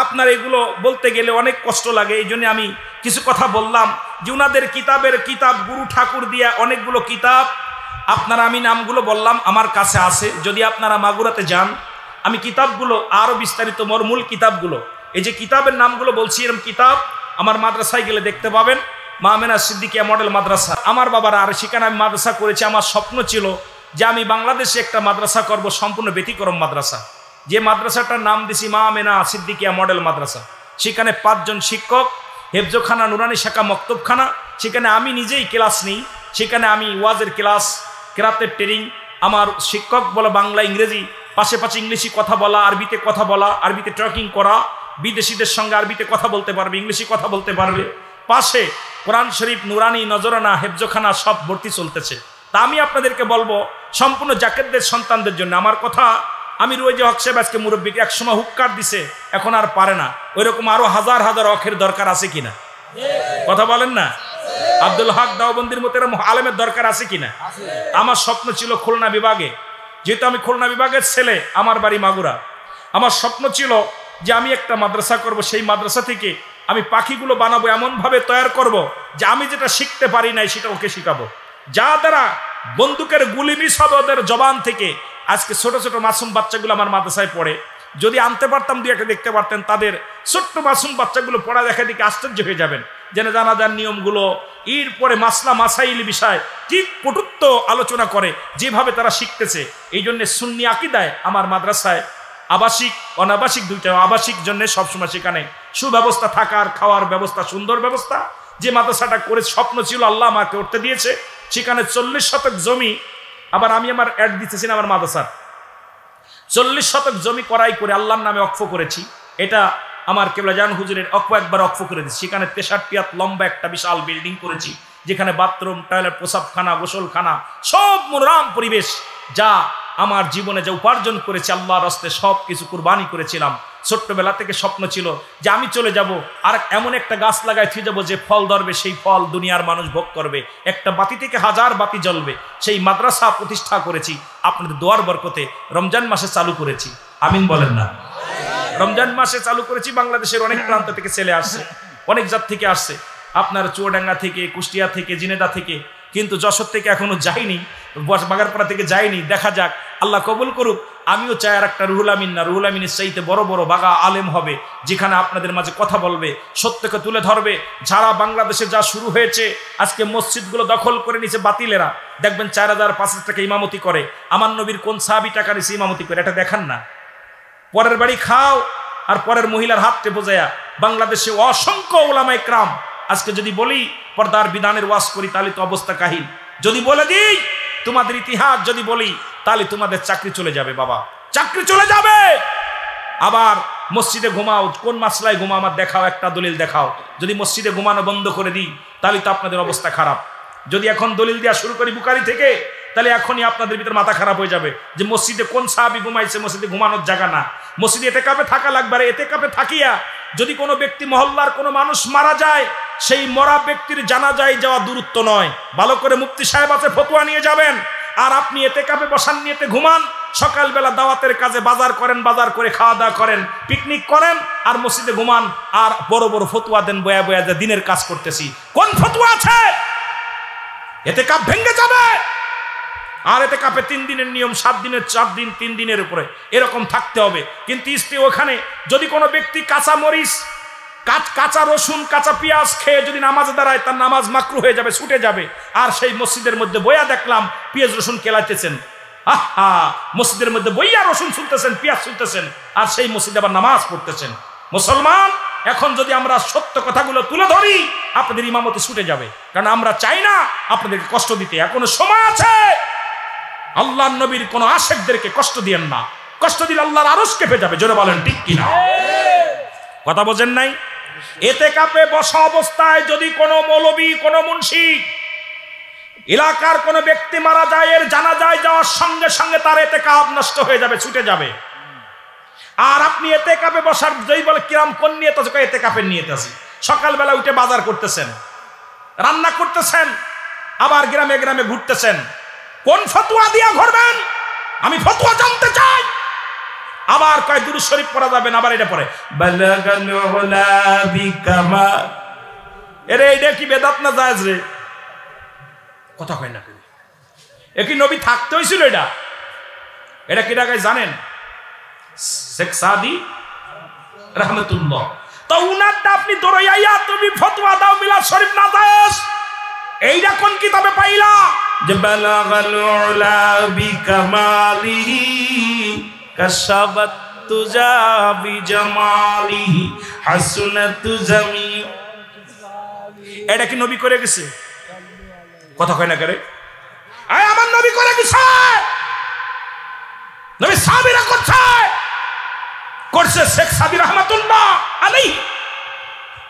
আপনার এগুলো বলতে গেলে অনেক কষ্ট লাগে, এই জন্য আমি কিছু কথা বললাম যে উনাদের কিতাব গুরু ঠাকুর দিয়া অনেকগুলো কিতাব আপনারা, আমি নামগুলো বললাম আমার কাছে আছে। যদি আপনারা মাগুরাতে যান, আমি কিতাবগুলো আরো বিস্তারিত মূল কিতাবগুলো, এই যে কিতাবের নামগুলো বলছি, এরকম কিতাব আমার মাদ্রাসায় গেলে দেখতে পাবেন। মা আমেনা সিদ্দিকিয়া মডেল মাদ্রাসা, আমার বাবার, আর সেখানে আমি মাদ্রাসা করেছি। আমার স্বপ্ন ছিল যে আমি বাংলাদেশে একটা মাদ্রাসা করব, সম্পূর্ণ ব্যতিক্রম মাদ্রাসা। যে মাদ্রাসাটার নাম দিছি মা আমেনা সিদ্দিকিয়া মডেল মাদ্রাসা। সেখানে 5 জন শিক্ষক, হেফজখানা, নুরানি শাখা, মক্তবখানা। সেখানে আমি নিজেই ক্লাস নিই, সেখানে আমি ওয়াজের ক্লাস, কেরাতের ট্রেনিং। আমার শিক্ষক বলে বাংলা, ইংরেজি, পাশে ইংলিশে কথা বলা, আরবিতে কথা বলা, আরবিতে ট্র্যাকিং করা, বিদেশিদের সঙ্গে আরবিতে কথা বলতে পারবে, ইংলিশে কথা বলতে পারবে। পাশে কোরআন শরীফ, নুরানি, নজরানা, হেফজখানা সব ভর্তি চলতেছে। তা আমি আপনাদেরকে বলবো, সম্পূর্ণ জাকেতদের সন্তানদের জন্য আমার কথা। আমি রোজ হক সাহেব আজকে মুরব্বীকে একসময় হুক্কার দিছে, এখন আর পারে না। ওই রকম আরো হাজার হাজার অখের দরকার আছে কিনা? কথা বলেন না? আব্দুল হক দাওবন্দির মতো এরকম আলেমের দরকার আছে কিনা? আমার স্বপ্ন ছিল খুলনা বিভাগে, যেহেতু আমি খুলনা বিভাগের ছেলে, আমার বাড়ি মাগুরা। আমার স্বপ্ন ছিল যে আমি একটা মাদ্রাসা করব, সেই মাদ্রাসা থেকে আমি পাখিগুলো বানাবো, এমনভাবে তৈরি করব যে আমি যেটা শিখতে পারি নাই সেটা ওকে শিখাবো, যা দ্বারা বন্দুকের গুলি মিস হবে ওদের জবান থেকে। আজকে ছোট ছোট মাসুম বাচ্চাগুলো আমার মাদ্রাসায় পড়ে, যদি আনতে পারতাম, দুই একটা দেখতে পারতেন, তাদের ছোট্ট মাসুম বাচ্চাগুলো পড়া দেখা দেখে আশ্চর্য হয়ে যাবেন, যেন জানাজার নিয়মগুলো, এরপরে মাসলা মাসাইল বিষয় ঠিক কটুত্ব আলোচনা করে, যেভাবে তারা শিখতেছে। এই জন্য সুন্নি আকীদায় আমার মাদ্রাসায় আবাসিক, অনাবাসিক দুইটা, আবাসিক জন্য সবসময় সেখানে সুব্যবস্থা, থাকার খাওয়ার ব্যবস্থা, সুন্দর ব্যবস্থা। যে মাদ্রাসাটা করে স্বপ্ন ছিল, আল্লাহ আমাকে করতে দিয়েছে। সেখানে 40 শতক জমি, আবার আমি আমার অ্যাড দিতেছি না, আমার মাদ্রাসার 40 শতক জমি করাই করে আল্লাহর নামে ওয়াকফ করেছি। এটা আমার কেবলা জান হুজুরের একবার ওয়াকফ করে দিচ্ছি। সেখানে 63 হাত লম্বা একটা বিশাল বিল্ডিং করেছি, যেখানে বাথরুম, টয়লেট, প্রসাবখানা, গোসলখানা, সব মনোরম পরিবেশ। যা আমার জীবনে যে উপার্জন করেছি আল্লাহর রাস্তায় সব কিছু কুরবানি করেছিলাম। ছোট্টবেলা থেকে স্বপ্ন ছিল যে আমি চলে যাব আর এমন একটা গাছ লাগাই থুয়ে যাবো যে ফল ধরবে, সেই ফল দুনিয়ার মানুষ ভোগ করবে, একটা বাতি থেকে 1000 বাতি জ্বলবে। সেই মাদ্রাসা প্রতিষ্ঠা করেছি, আপনাদের দোয়ার বরকতে রমজান মাসে চালু করেছি। আমিন বলেন না? রমজান মাসে চালু করেছি, বাংলাদেশের অনেক প্রান্ত থেকে ছেলে আসছে, অনেক জাত থেকে আসছে, আপনার চুয়াডাঙ্গা থেকে, কুষ্টিয়া থেকে, জিনেদা থেকে, কিন্তু যশোর থেকে এখনো যাইনি, বাগারপাড়া থেকে যাইনি। দেখা যাক, আল্লাহ কবুল করুক। আমিও চাই আর একটা রুহুল আমিন না, রুহুল আমিনের চাইতে বড় বড় বাগা আলেম হবে, যেখানে আপনাদের মাঝে কথা বলবে, সত্যকে তুলে ধরবে। যারা বাংলাদেশে যা শুরু হয়েছে, আজকে মসজিদগুলো দখল করে নিছে বাতিলেরা, দেখবেন 4000-5000 টাকা ইমামতি করে। আমার নবীর কোন সাহাবী টাকা নিছে ইমামতি করে? এটা দেখান না। পরের বাড়ি খাও আর পরের মহিলার হাতটে বোঝায়া বাংলাদেশে অসংখ্য ওলামা ইকরাম। আজকে যদি বলি পর্দার বিধানের ওয়াজ করি, তাহলে তো অবস্থা কাহিল। যদি বলে দিই তোমাদের ইতিহাস যদি বলি, তাহলে তোমাদের চাকরি চলে যাবে বাবা, চাকরি চলে যাবে। আবার মসজিদে ঘুমাও, কোন মাসলায় ঘুমাও আমার দেখাও, একটা দলিল দেখাও। যদি মসজিদে ঘুমানো বন্ধ করে দিই, তাহলে তো আপনাদের অবস্থা খারাপ। যদি এখন দলিল দেওয়া শুরু করি বুখারী থেকে, তাহলে এখনই আপনাদের ভিতরে মাথা খারাপ হয়ে যাবে যে মসজিদে কোন সাহাবী ঘুমাইছে, মসজিদে ঘুমানোর জায়গা না, মসজিদে এতেকাফে থাকা লাগবে। আর এতেকাফে থাকিয়া যদি কোনো ব্যক্তি, মহল্লার কোনো মানুষ মারা যায়, সেই মরা ব্যক্তির জানাজায় যাওয়া দূরত্ব নয়। ভালো করে মুফতি সাহেব আছে, ফতোয়া নিয়ে যাবেন। আর আপনি এতেকাফে বসান নিয়েতে ঘুমান, সকালবেলা দাওয়াতের কাজে বাজার করেন, বাজার করে খাওয়া দাওয়া করেন, পিকনিক করেন, আর মসজিদে ঘুমান, আর বড় বড় ফতোয়া দেন বয়া বয়া যে দিনের কাজ করতেছি। কোন ফতোয়া আছে? এতেকাফ ভেঙে যাবে। আর এতেকাফে 3 দিনের নিয়ম, 7 দিনের, 4 দিন, 3 দিনের উপরে এরকম থাকতে হবে। কিন্তু ওখানে যদি কোনো ব্যক্তি কাঁচা মরিচ, কাঁচা রসুন, কাঁচা পেঁয়াজ খেয়ে যদি নামাজে দাঁড়ায়, তার নামাজ মাকরু হয়ে যাবে, ছুটে যাবে। আর সেই মসজিদের মধ্যে বইয়া দেখলাম পেঁয়াজ রসুন কেলাইতেছেন, আহা, মসজিদের মধ্যে বইয়া রসুন শুনতেছেন, পেঁয়াজ শুনতেছেন, আর সেই মসজিদে আবার নামাজ পড়তেছেন। মুসলমান, এখন যদি আমরা সত্য কথাগুলো তুলে ধরি, আপনাদের ইমামতি ছুটে যাবে। কারণ আমরা চাই না আপনাদেরকে কষ্ট দিতে। এখনো সময় আছে। আল্লাহর নবীর কোন আশেকদেরকে কষ্ট দিয়েন না, কষ্ট দিলে আল্লাহর আরশ কেঁপে যাবে। জোরে বলেন ঠিক কিনা? কথা বোঝেন নাই? এতেকাফে বসা অবস্থায় যদি কোনো মৌলবী, কোনো মুন্সি, এলাকার কোনো ব্যক্তি মারা যায়, এর জানাজায় যাওয়ার সঙ্গে সঙ্গে তার এতেকাফ নষ্ট হয়ে যাবে, ছুটে যাবে। আর আপনি এতেকাফে বসার, যেই বলে কিরাম কোন নিয়ত আছে, এতেকাফের নিয়ত আছে, সকালবেলা উঠে বাজার করতেছেন, রান্না করতেছেন, আবার গ্রামে গ্রামে ঘুরতেছেন, কোন ফতোয়া দিয়া ঘুরবেন? আমি ফতোয়া জানতে চাই। আবার কয় দুরূদ শরীফ পড়া যাবে না, আবার এটা পড়ে বালাগাল উলা বিকামা। এরে এটা কি বেদাত না জায়েজ রে? কথা কয় না কেন? এ কি নবী থাকতে হয়েছিল? এটা কি ডাকায় জানেন? শেখ সাদি রহমতুল্লাহ। তো উনারটা আপনি দরইয়া তুমি ফতোয়া দাও মিলাদ শরীফ না জায়েজ, এইটা কোন কিতাবে পাইলা? যে বালাগাল উলা বিকামালিহি কাশাবাত তুজা বিজামালিহি হাসনাতু জামি। এটা কি নবী করে গেছে? কথা কয় না করে? আয় আমার নবী করে গেছে, নবী সাহাবীরা করছে শেখ সাদি রহমাতুল্লাহ আলাইহি।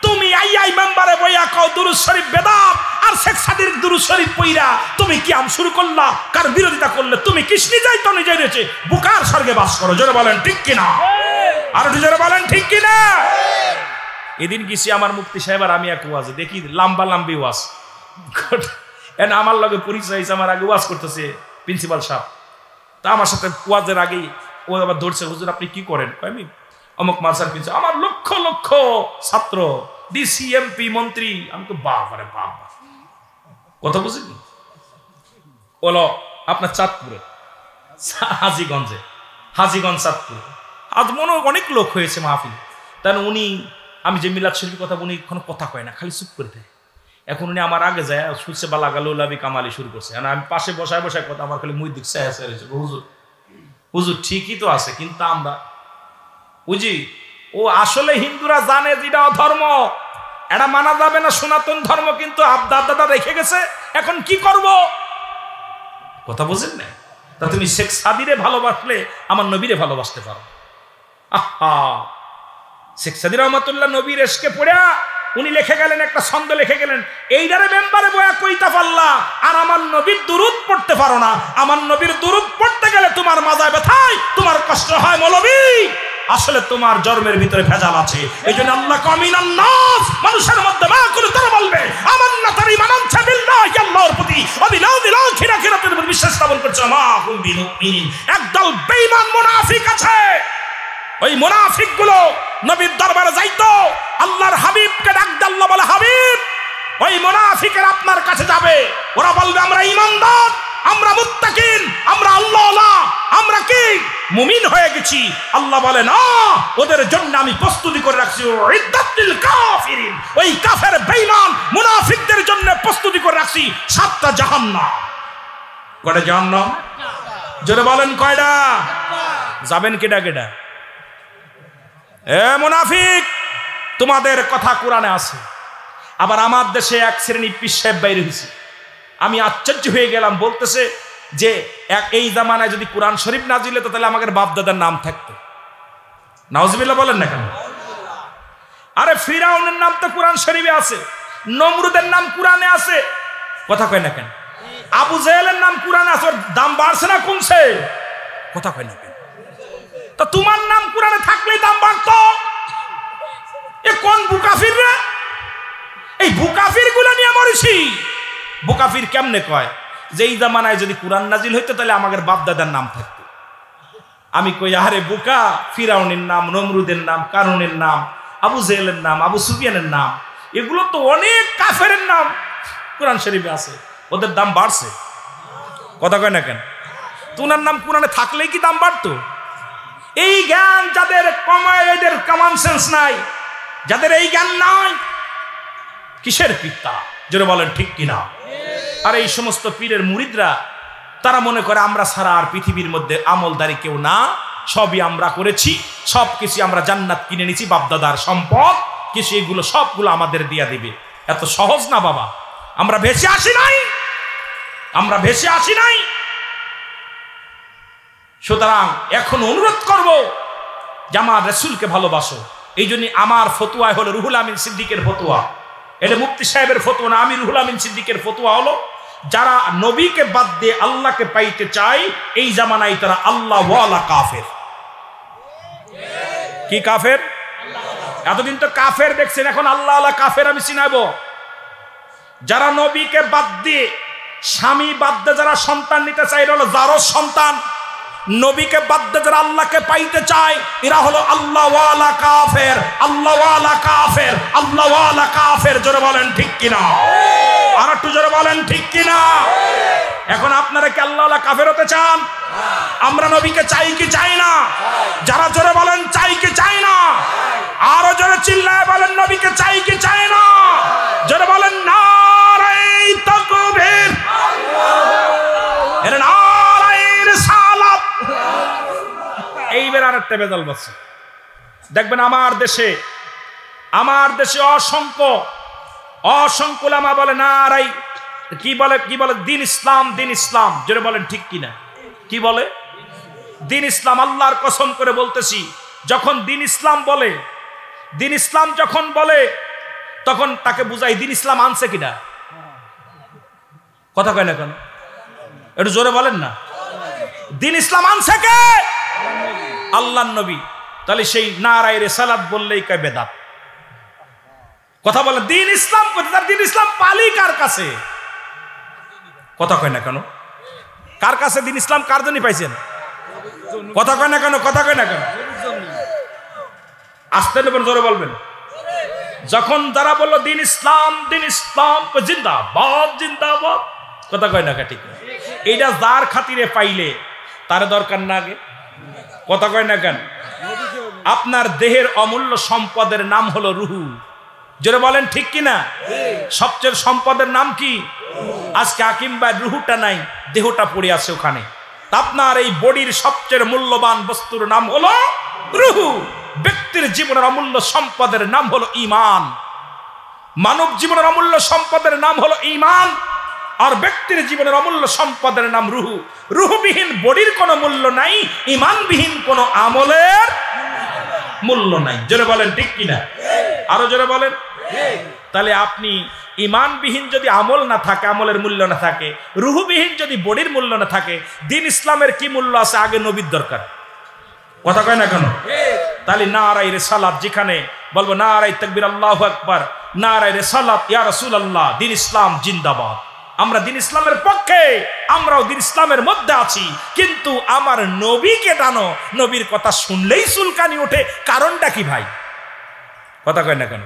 তুমি আই মেম্বারে বইয়া কও দুরূদ শরীফ বেদাত, আর শেখ সাদির দুরূদ শরীফ পইরা তুমি কি আম শুরু করলা? কার বিরোধিতা করলে? তুমি কৃষ্ণি যাই তো নিজে রয়েছে বুকার স্বর্গে বাস করো। জোরে বলেন ঠিক কিনা? আর জোরে বলেন ঠিক কিনা? এদিন গেছি আমার মুফতি সাহেব আর আমি এক ওয়াজে, দেখি লম্বা লম্বি ওয়াজ, আমার লগে পরিচয় হয়েছে, আমার আগে ওয়াজ করতেছে প্রিন্সিপাল সাহেব। তা আমার সাথে ওয়াজের আগেই ও আবার ধরছে, হুজুর আপনি কি করেন? আমি অমুক মাসার পিছনে, আমার লক্ষ লক্ষ ছাত্র, ডিসি, এমপি, মন্ত্রী। আমি তো বাপ, আরে বাপ, কথা বুঝিনি। বলো আপনার চাঁদপুরে, হাজীগঞ্জে, হাজীগঞ্জ চাঁদপুরে আজ মনে অনেক লোক হয়েছে মাহফিল। তাহলে উনি, আমি যে মিলাদ শরীফের কথা, উনি কোনো কথা কয় না, খালি চুপ করে দেয়। এখন উনি আমার আগে যায় সুরসে বালাগাল উলাবি কামালি শুরু করছে। আমি পাশে বসায় বসায় কথা, আমার খালি মুই দিচ্ছে, হুজুর হুজুর ঠিকই তো আছে, কিন্তু আমরা বুঝি ও আসলে হিন্দুরা জানে যেটা ধর্ম, এটা মানা যাবে না, সনাতন ধর্ম কিন্তু দাদা রেখে গেছে। এখন কি করব? কথা বুঝেন না? তা তুমি শেখ সাদিরে ভালোবাসলে আমার নবীরে ভালোবাসতে পারো। আহা, শেখ সাদি রহমাতুল্লাহ নবীর এসকে পড়া উনি লিখে গেলেন, একটা ছন্দ লিখে গেলেন, এইটারে মেম্বারে বয়া কইতা পারলা আর আমার নবীর দুরূদ পড়তে পারো না। আমার নবীর দুরূদ পড়তে গেলে তোমার মাজায় ব্যথায়, তোমার কষ্ট হয় মৌলবী। আসলে তোমার জন্মের ভিতরে ভেজাল আছে। এই জন্য আল্লাহ কামিনান নাস, মানুষের মধ্যে মা করে তারা বলবে আমান্না তার ঈমান আছে বিল্লাহি, আল্লাহর প্রতি, অবিলাউ বিলাউ খিরাখিরাতের উপর বিশ্বাস স্থাপন করছে। মা হুম বিল মুমিনিন। একদল বেঈমান মুনাফিক আছে, ওই মুনাফিকগুলো নবীর দরবারে যাইতো, আল্লাহর হাবিবকে ডাক দিয়ে আল্লাহ বলে, হাবিব, ওই মুনাফিকের আপনার কাছে যাবে, ওরা বলবে আমরা ঈমানদার, আমরা মুত্তাকিন, আমরা আল্লাহওয়ালা, আমরা কি মুমিন হয়ে গেছি। আল্লাহ বলে না, ওদের জন্য আমি প্রস্তুতি করে রাখছি ইদ্দাতুল কাফিরিন, ওই কাফের বেঈমান মুনাফিকদের জন্য প্রস্তুতি করে রাখছি 7টা জাহান্নাম। কয়টা জাহান্নাম? জোরে বলেন কয়টা? যাবেন কেডা কেডা? এ মুনাফিক, তোমাদের কথা কোরআনে আছে। আবার আমার দেশে এক শ্রেণী পীর সাহেব বাইরে হয়েছে, আমি আশ্চর্য হয়ে গেলাম। বলতেছে যে এই জামানায় যদি কোরআন শরীফ নাজিল হতো তাহলে আমাদের বাপ দাদার নাম থাকতো। নাউজুবিল্লাহ বলেন না কেন? আরে ফিরাউনের নাম তো কোরআন শরীফে আছে, নমরুদের নাম কোরআনে আছে, কথা কয় না কেন? আবু জেহেলের নাম কোরআনে আছে, ওর দাম বাড়ছে না কমছে? কথা কয় না কেন? তা তোমার নাম কোরআনে থাকলেই দাম বাড়তো। এ কোন বুকাফির রে? এই বুকাফির গুলো নিয়ে মরেছি। বুকাফির কেমনে কয় যে এই জামানায় যদি কোরআন নাজিল হইতো তাহলে আমাদের বাপ দাদার নাম থাকতো। আমি কই, আরে বুকা, ফিরাউনের নাম, নমরুদের নাম, কারুনের নাম, আবু জেহেলের নাম, আবু সুফিয়ানের নাম, এগুলো তো অনেক কাফেরের নাম কোরআন শরীফে আছে, ওদের দাম বাড়ছে। কথা কয় না কেন? তোমার নাম কোরআনে থাকলেই কি দাম বাড়তো? এই জ্ঞান যাদের কমায়, এদের কমন সেন্স নাই, যাদের এই জ্ঞান নাই, কিসের পিতা? যারা বলেন ঠিক কিনা? আর এই সমস্ত পীরের মুরিদরা তারা মনে করে আমরা ছাড়া আর পৃথিবীর মধ্যে আমলদারি কেউ না, সবই আমরা করেছি, সব কিছু আমরা জান্নাত কিনে নিছি, বাপদাদার সম্পদ কিছু, এগুলো সবগুলো আমাদের দিয়া দিবে। এত সহজ না বাবা, আমরা ভেসে আসি নাই, আমরা ভেসে আসি নাই। সুতরাং এখন অনুরোধ করব যে আমার রাসূলকে ভালোবাসো। এই জন্য আমার ফতোয়া হলো রুহুল আমিন সিদ্দিকের ফতোয়া, এটা মুফতি সাহেবের ফতোয়া না, আমি রুহুল আমিন সিদ্দিকের ফতোয়া হলো যারা নবীকে বাদ দিয়ে আল্লাহকে পাইতে চায় এই জামানায় তারা আল্লাহ ওয়ালা কাফের। কি কাফের? এতদিন তো কাফের দেখছেন, এখন আল্লাহ ওয়ালা কাফের আমি চিনাবো। যারা নবীকে বাদ দিয়ে, স্বামী বাদ দিয়ে যারা সন্তান নিতে চায় এরা হলো জারজ সন্তান। নবীকে বাদ দিয়ে যারা আল্লাহকে পাইতে চায় এরা হলো আল্লাহ ওয়ালা কাফের, আল্লাহ ওয়ালা কাফের, আল্লাহ ওয়ালা কাফের। জোরে বলেন ঠিক কিনা? আর একটু জোরে বলেন ঠিক কিনা? এখন আপনারা কি আল্লাহ ওয়ালা কাফের হতে চান? আমরা নবীকে চাই কি চাই না? যারা জোরে বলেন চাই কি চাই না? আরো জোরে চিল্লায় বলেন নবীকে চাই কি চাই না? জোরে বলেন নারে তাকবীর, এর নারে রিসালাত। এইবার আরেকটা বেদল বলছে, দেখবেন আমার দেশে অসংখ্য ওলামা বলে নারাই, কি বলে দিন ইসলাম, দিন ইসলাম। জোরে বলেন ঠিক কিনা? কি বলে? দিন ইসলাম। আল্লাহর কসম করে বলতেছি, যখন দিন ইসলাম বলে, দিন ইসলাম যখন বলে তখন তাকে বুঝাই দিন ইসলাম আনছে কিনা। কথা কয় না কেন? একটু জোরে বলেন না। দিন ইসলাম আনছে কে? আল্লাহর নবী। তাহলে সেই নারায়ে রিসালাত বললেই কয় বেদাত। কথা বলেন, দিন ইসলাম কোথায়? দিন ইসলাম পালি কার কাছে? কথা কয় না কেন? কার কাছে দিন ইসলাম? কার জন্য পাইছেন? কথা কয় না কেন? কথা কয় না কেন? আসতে নেবেন, জোরে বলবেন। যখন যারা বললো দিন ইসলাম, দিন ইসলাম, জিন্দাবাদ জিন্দাবাদ, কথা কয় না ঠিক? এইটা যার খাতিরে পাইলে তার দরকার না আগে? কথা কয় না কেন? আপনার দেহের অমূল্য সম্পদের নাম হলো রুহু। জোরে বলেন ঠিক কিনা? সবচেয়ে সম্পদের নাম কি? আজকে হাকিম ভাই রুহুটা নাই, দেহটা পড়ে আছে ওখানে। আপনার এই বডির সবচেয়ে মূল্যবান বস্তুর নাম হলো রুহু। ব্যক্তির জীবনের অমূল্য সম্পদের নাম হলো ঈমান। মানব জীবনের অমূল্য সম্পদের নাম হলো ঈমান, আর ব্যক্তির জীবনের অমূল্য সম্পদের নাম রুহু। রুহুবিহীন বডির কোনো মূল্য নাই, ঈমানবিহীন কোনো আমলের মূল্য নাই। জোরে বলেন ঠিক কিনা? আরো জোরে বলেন। তাহলে আপনি ঈমানবিহীন যদি আমল না থাকে, আমলের মূল্য না থাকে, রুহুবিহীন যদি বডির মূল্য না থাকে, দিন ইসলামের কি মূল্য আছে? আগে নবীর দরকার। কথা কয় না কেন? তাহলে নারায়ে রিসালাত, যেখানে বলবো নারায়ে তাকবীর, আল্লাহু আকবার, নারায়ে রিসালাত, ইয়া রাসূলুল্লাহ, দিন ইসলাম জিন্দাবাদ। আমরা দিন ইসলামের পক্ষে, আমরাও দিন ইসলামের মধ্যে আছি, কিন্তু আমার নবীকে টানো, নবীর কথা শুনলেই চুলকানি ওঠে। কারণটা কি ভাই? কথা কয় না কেন?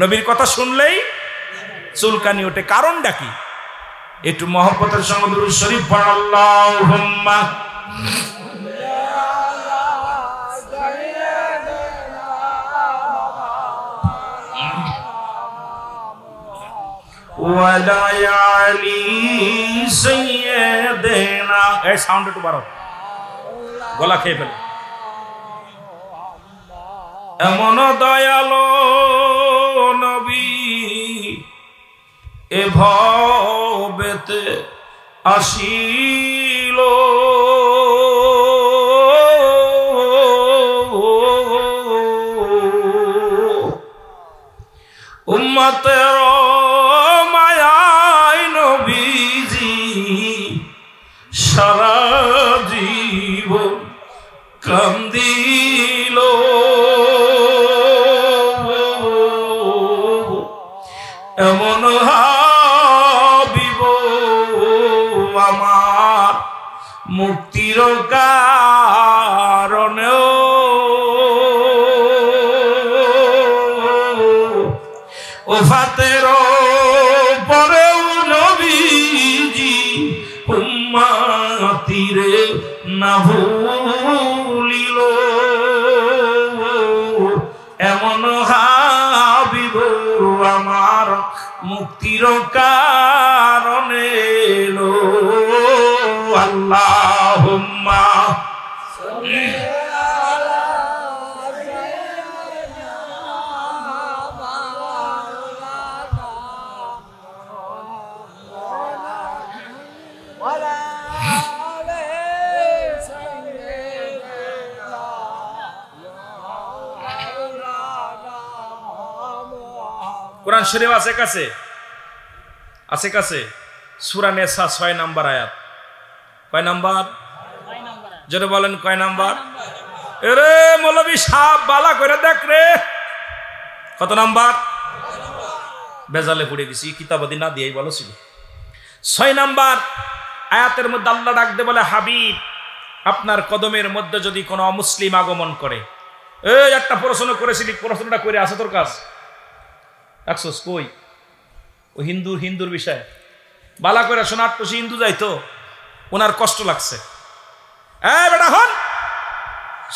নবীর কথা শুনলেই চুলকানি ওঠে, কারণটা কি? একটু মহব্বতের সঙ্গে দুরূদ শরীফ পড়ো। আল্লাহুম্মা ওয়ালা আলি সাইয়্যিদিনা। এই সাউন্ড একটু বাড়াও, গলা খেয়ে ফেলে। এমন দয়ালো নবী এ ভবেতে আসিল, উম্মতের মায়ায় নবীজি সারা জীবন কান্দিল। এমন হাবিব আমার মুক্তির কারণেও ওফাতের পরেও নবীজি উম্মতিরে না ভুলিল। এমন হাবিব আমার মুক্তির কারণে লো। আল্লাহুম্মা কোরআন শরীফ আছে কাছে, আছে কাছে, সূরা নিসা 6 নম্বর আয়াত। কয় নাম্বার? জোরে বলেন, কয় নাম্বার? এরে মৌলভী সাহেব বালা করে দেখ রে, কত নাম্বার? বেজালে পড়ে গেছি, কিতাবাদি না দিয়েই বলো ছিল। 6 নাম্বার আয়াতের মধ্যে আল্লাহ ডাকতে বলে, হাবিব আপনার কদমের মধ্যে যদি কোনো অমুসলিম আগমন করে। এই একটা প্রশ্ন করেছিলি, প্রশ্নটা করে আছে তোর কাছে? একশোস কই? ও হিন্দুর বিষয় বালা করে শোনার তো, সে হিন্দু যাইতো, ওনার কষ্ট লাগছে। বেটা হন,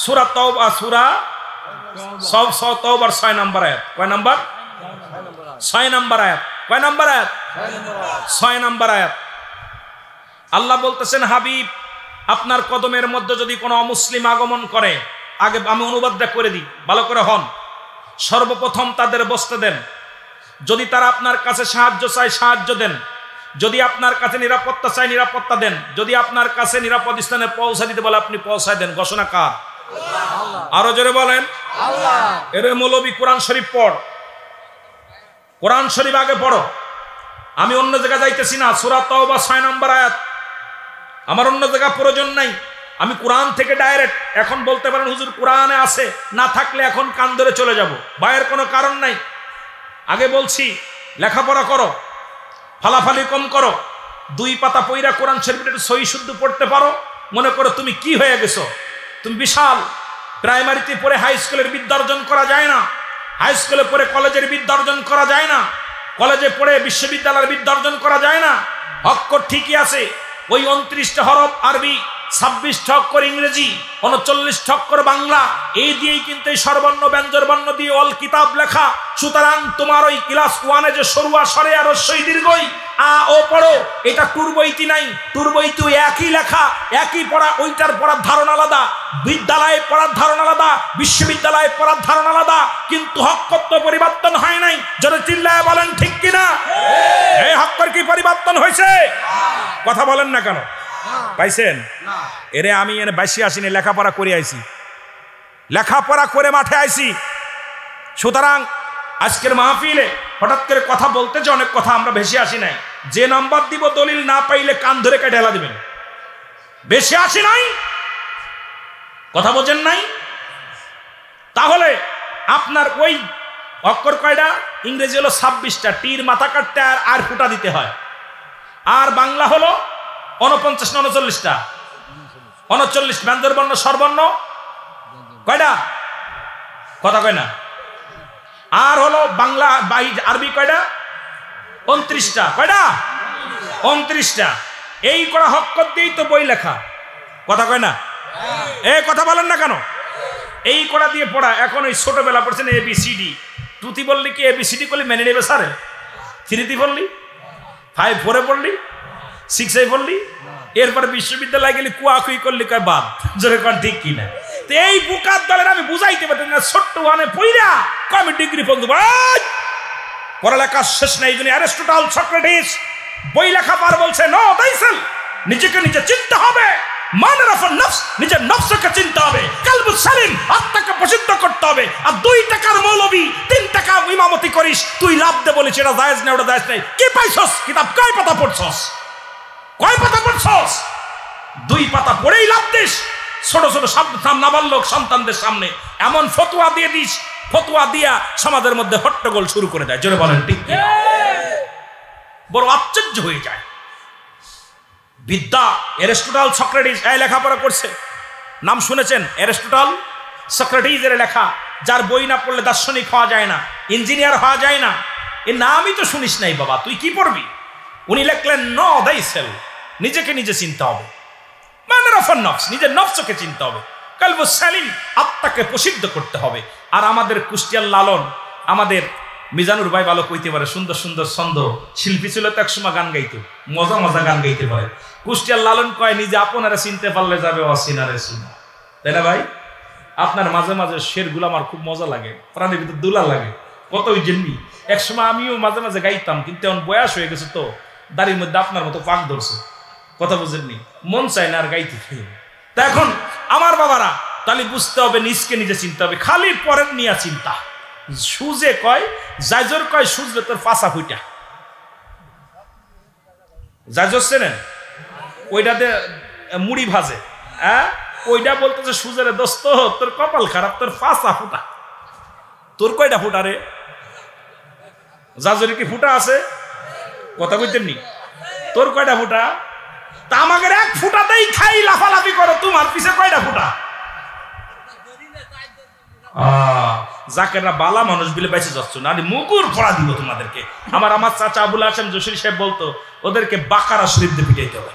সূরা তাওবা, সূরা তাওবার 6 নম্বর আয়াত। কয় নাম্বার? 6 নম্বর আয়াত। কয় নাম্বার আয়াত? 6 নম্বর আয়াত। আল্লাহ বলতেছেন, হাবিব আপনার কদমের মধ্যে যদি কোনো অমুসলিম আগমন করে, আগে আমি অনুবাদটা করে দিই, ভালো করে হন। সর্বপ্রথম তাদের বসতে দেন, যদি তারা আপনার কাছে সাহায্য চায় সাহায্য দেন, যদি আপনার কাছে নিরাপত্তা চায় নিরাপত্তা দেন, যদি আপনার কাছে নিরাপদ স্থানে পৌঁছা দিতে বলে আপনি পৌঁছায় দেন। ঘোষণা কার? আরো জোরে বলেন আল্লাহ। এরে মৌলবী কোরআন শরীফ পড়, কোরআন শরীফ আগে পড়ো। আমি অন্য জায়গায় যাইতেছি না। সূরা তাওবা 6 নম্বর আয়াত। আমার অন্য জায়গা প্রয়োজন নাই, আমি কোরআন থেকে ডাইরেক্ট। এখন বলতে পারেন হুজুর কোরআনে আছে, না থাকলে এখন কান ধরে চলে যাব, ভয়ের কোনো কারণ নাই। আগে বলছি লেখাপড়া করো, ফালাফালি কম করো, 2 পাতা পইরা কোরআন শরীফের সহি শুদ্ধ পড়তে পারো, মনে করো তুমি কি হয়ে গেছো। তুমি বিশাল। প্রাইমারিতে পড়ে হাই স্কুলের বিদ্যা অর্জন করা যায় না, হাই স্কুলে পড়ে কলেজের বিদ্যা অর্জন করা যায় না, কলেজে পড়ে বিশ্ববিদ্যালয়ের বিদ্যা অর্জন করা যায় না। অক্ষর ঠিকই আছে, ওই 29টা হরফ আরবি, 26টা অক্ষর ইংরেজি, 39টা অক্ষর বাংলা, এই দিয়েই কিন্তু এই স্বরবর্ণ ব্যঞ্জন বর্ণ দিয়ে অল কিতাব লেখা। সুতরাং তোমার ওই ক্লাস 1-এ যে সরুয়া সরে আর রস্যই দীর্ঘই আ ও পড়ো, এটা টুর বইতি নাই। টুর বইতে একই লেখা, একই পড়া, ওইটার পড়ার ধারণা আলাদা, বিদ্যালয়ে পড়ার ধারণা আলাদা, বিশ্ববিদ্যালয়ে পড়ার ধারণা আলাদা, কিন্তু হক্কত পরিবর্তন হয় নাই। জোরে চিল্লায় বলেন ঠিক কিনা? এই হক্কর কি পরিবর্তন হয়েছে? কথা বলেন না কেন? পাইছেন? এরে আমি এনে বাইশে আসিনি, লেখাপড়া করে আইছি, লেখাপড়া করে মাঠে আইছি। সুতরাং আজকের মাহফিলে হঠাৎ করে কথা বলতে যে অনেক কথা, আমরা বেশি আসি নাই। যে নাম্বার দিব দলিল না পাইলে কান ধরে কেটে ঢেলা দিবেন। বেশি আসি নাই, কথা বোঝেন নাই? তাহলে আপনার ওই অক্ষর কয়টা? ইংরেজি হলো 26টা। টির মাথা কাটতে আর ফুটা দিতে হয়। আর বাংলা হলো 49 না 39টা? 39। ব্যঞ্জন বর্ণ স্বরবর্ণ কয়টা? কথা কয় না। আর হলো বাংলা আরবি কয়টা? 29টা। কয়টা? 29টা। এই করা হক্কত দিয়েই তো বই লেখা। কথা কয় না? কথা বলেন না কেন? এই করা দিয়ে পড়া। এখন ওই ছোটবেলা পড়ছেন ABCD, 2 বললি কি ABCD করলি মেনে নেবে স্যারে? 3 পড়লি, 5 4 পড়লি, 6 পড়লি, এরপরে বিশ্ববিদ্যালয়ে গেলি কুয়াকুই করলি, কয় বাদ। জোরে কর ঠিক কিনা? তো এই বুকার দলের আমি বুঝাইতে পারতাম না, ছোট্ট ওয়ানে পইরা কমি ডিগ্রি পর্যন্ত পড়ালেখা শেষ নাই। এই জন্য অ্যারিস্টটল, সক্রেটিস বই লেখা পার বলছে নো দাইসেল, নিজেকে নিজে চিনতে হবে। মানরাফুন নফস, নিজের নফসকে চিনতে হবে। কালবু সালিম, আত্মাকে প্রসিদ্ধ করতে হবে। আর 2 টাকার মৌলবি 3 টাকা ইমামতি করিস, তুই লাভ দে বলিস এটা জায়েজ না ওটা জায়েজ নাই। কি পাইছস? কিতাব কয় পাতা পড়ছস? কয় পাতা পড়ছস? 2 পাতা পড়েই লাভ দিস। ছোট ছোট নাবালক সন্তানদের সামনে এমন ফতোয়া দিয়ে দিস, ফতোয়া দিয়া সমাজের মধ্যে হট্টগোল শুরু করে দেয়। জোরে বলেন ঠিক কি? বড় আশ্চর্য হয়ে যায়। বিদ্যা অ্যারিস্টটল, সক্রেটিস এই লেখাপড়া করছে, নাম শুনেছেন? অ্যারিস্টটল, সক্রেটিসের লেখা, যার বই না পড়লে দার্শনিক হওয়া যায় না, ইঞ্জিনিয়ার হওয়া যায় না। এর নামই তো শুনিস নাই বাবা, তুই কি পড়বি? উনি লিখলেন নো দাইসেল, নিজেকে নিজে চিনতে হবে। মানরাফুন নফস, নিজের নফসকে চিনতে হবে। কালবু সালিম, আত্মাকে প্রসিদ্ধ করতে হবে। আর আমাদের কুষ্টিয়ার লালন, আমাদের মিজানুর ভাই ভালো কইতে পারে, সুন্দর সুন্দর ছন্দ, শিল্পী ছিল তো একসময়, গান গাইতো, মজা মজা গান গাইতে পারে। কুষ্টিয়ার লালন কয় নিজে আপনারা চিনতে পারলে যাবে অচিনারে চিনা। তাই না ভাই? আপনার মাঝে মাঝে শেরগুলো আমার খুব মজা লাগে, প্রাণের ভিতর দুলা লাগে। কত ওই জন্যই একসময় আমিও মাঝে মাঝে গাইতাম, কিন্তু এখন বয়স হয়ে গেছে তো দাড়ির মধ্যে আপনার মতো পাক ধরছে। কথা বুঝেননি? মন চায় না আর গাইতে। তা এখন আমার বাবারা তাহলে বুঝতে হবে নিজকে নিজে চিনতে হবে, খালি পরের নিয়ে চিন্তা। সুজে কয় জাইজর কয় সুজলে তোর পাশা ফুইটা। জাইজর চেনেন? ওইটাতে মুড়ি ভাজে, হ্যাঁ, ওইটা বলতেছে সুজের দোস্ত তোর কপাল খারাপ, তোর পাশা ফুটা। তোর কয়টা ফুটা রে? জাজরে কি ফুটা আছে? কথা কইতেননি? তোর কয়টা ফুটা? তা আমাকে 1 ফুটাতেই খাই লাফালাফি করো, তোমার পিছে কয়টা ফুটা? জাকেররা বালা মানুষ বিলে বাইসে যাচ্ছ না, মুকুর পড়া দিব তোমাদেরকে। আমার চাচা আবুল হাসেম জসির সাহেব বলতো ওদেরকে বাকারা শরীফ দিয়ে পিটাইতে হবে।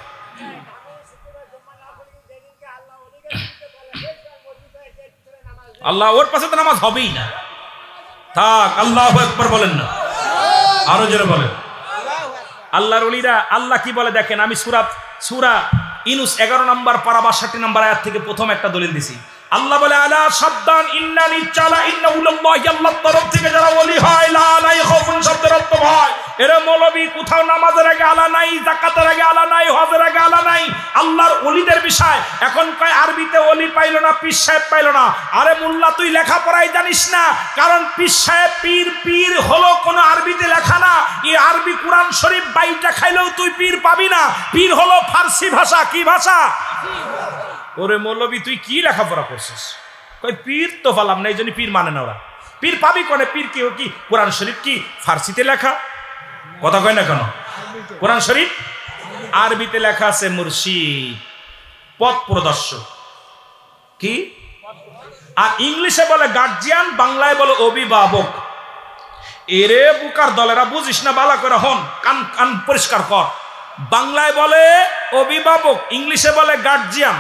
আল্লাহ, ওর পাশে তো নামাজ হবেই না। থাক, আল্লাহু আকবার বলেন না, আরো জোরে বলেন। আল্লাহর ওলিরা আল্লাহ কি বলে দেখেন, আমি সূরা ইউনূস 11 নম্বর পারা 62 নম্বর আয়াত থেকে প্রথম একটা দলিল দিছি। আল্লাহ বলে আলা সাবধান, ইন্না নিচালা ইন্নাহু লিল্লাহি, আল্লাহর তরফ থেকে যারা ওলি হয়, লা নাই খাউফুন শব্দের অর্থ হয় এরা মৌলবি। কোথাও নামাজের আগে আলা নাই, যাকাতের আগে আলা নাই, হজের আগে আলা নাই। আল্লাহর ওলিদের বিষয় এখন কয় আরবিতে ওলি পাইলো না, পীর সাহেব পাইলো না। আরে মোল্লা তুই লেখাপড়াই জানিস না, কারণ পীর সাহেব পীর হলো কোনো আরবিতে লেখা না। এই আরবি কোরআন শরীফ বাইটা খাইলেও তুই পীর পাবি না। পীর হলো ফার্সি ভাষা। কি ভাষা? ওরে মৌলবি তুই কি লেখাপড়া করছিস? কই পীর তো পালাম না, এই জন্য পীর মানে না ওরা। পীর পাবি কোনে? পীর কি কোরআন শরীফ কি ফার্সিতে লেখা? কথা কয় না কেন? কোরআন শরীফ আরবিতে লেখা আছে মুর্শিদ, পথ প্রদর্শক। কি? আর ইংলিশে বলে গার্জিয়ান, বাংলায় বলে অভিভাবক। এরে বুকার দলেরা বুঝিস না, বালা করে হন, কান কান পরিষ্কার কর। বাংলায় বলে অভিভাবক, ইংলিশে বলে গার্জিয়ান,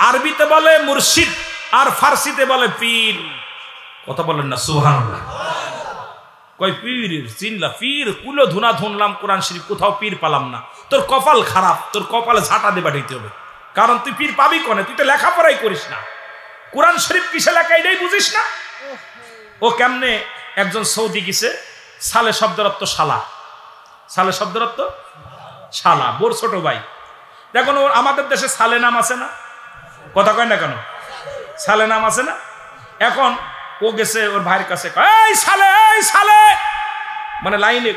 আরবিতে বলে মুর্শিদ, আর ফার্সিতে বলে পীর। কথা বলেন না সুবহানাল্লাহ। কয় পীর চিনলা? পীর কুলো ধুনা ধুনলাম কোরআন শরীফ, কোথাও পীর পালাম না। তোর কপাল খারাপ, তোর কপালে ঝাঁটা দিয়ে পাঠাইতে হবে, কারণ তুই পীর পাবি কোনে? তুই তো লেখাপড়াই করিস না। কোরআন শরীফ কিসে লেখা এটাই বুঝিস না। ও কেমনে একজন সৌদি গেছে, সালে শব্দের অর্থ শালা, সালে শব্দের অর্থ শালা, বোর ছোট ভাই। দেখুন ওর আমাদের দেশে সালে নাম আছে না? কথা কয় না কেন? সালে নাম আছে না? এখন ও গেছে ওর ভাইয়ের কাছে, এই সালে, এই সালে, মানে লাইনে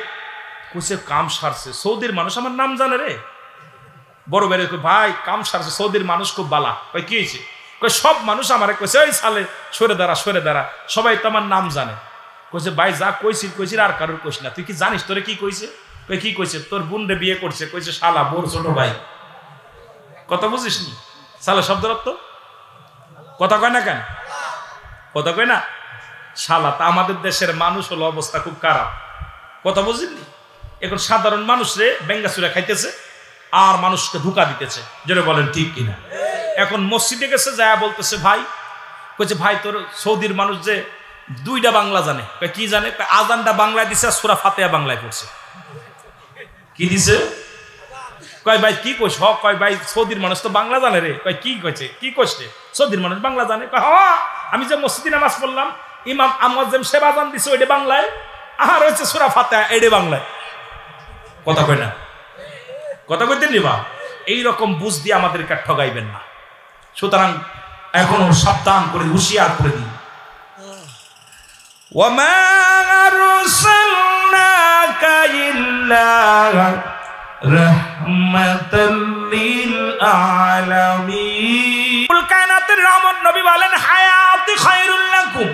কইছে কাম সারছে। সৌদির মানুষ আমার নাম জানে রে। বড় ভাই ভাই কাম সারছে, সৌদির মানুষ খুব বালা। কই কি হয়েছে? কই সব মানুষ আমারে কইছে এই সালে সরে দাঁড়া, সরে দাঁড়া, সবাই তো আমার নাম জানে। কইছে ভাই যা কইছিল আর কারোর কইস না। তুই কি জানিস তোরে কি কইছে? কই কি কইছে? তোর বোনরে বিয়ে করছে। কইছে শালা, বোর ছোট ভাই। কথা বুঝিস নি? শালা শব্দের অর্থ কথা কয় না কেন? কথা কয় না শালা। তা আমাদের দেশের মানুষ হলো অবস্থা খুব খারাপ। কথা বুঝিনি? এখন সাধারণ মানুষ রে বেঙ্গাচুরা খাইতেছে আর মানুষকে ধোঁকা দিতেছে। যেটা বলেন ঠিক কিনা? এখন মসজিদে গেছে, যায় বলতেছে ভাই, কইছে ভাই তোর সৌদির মানুষ যে দুইটা বাংলা জানে। কি জানে? আজানটা বাংলায় দিছে, সূরা ফাতিহা বাংলায় পড়ছে। কি দিছে? কয় ভাই কি কইস? হ। কয় ভাই সৌদির মানুষ তো বাংলা জানে রে। কয় কি কইছে? কি কইছে? সৌদির মানুষ বাংলা জানে? কয় হ্যাঁ, আমি যে মসজিদে নামাজ পড়লাম, ইমাম মুয়াজ্জিন সেবা আজান দিছে ওইটা বাংলায়, আর হচ্ছে সূরা ফাতিহা এইটা বাংলায়। কথা কয় না? কথা কইতে নিবা? এইরকম বুঝ দিয়ে আমাদেরকে ঠগাইবেন না। সুতরাং এখন সাবধান করে হুঁশিয়ার করে দিন। ওয়ামা আরসালনাকা ইল্লা রাহমাতাল লিল আলামিন। কুল কায়নাতের রহমত নবী বলেন হায়াতি খায়রুল লাকুম।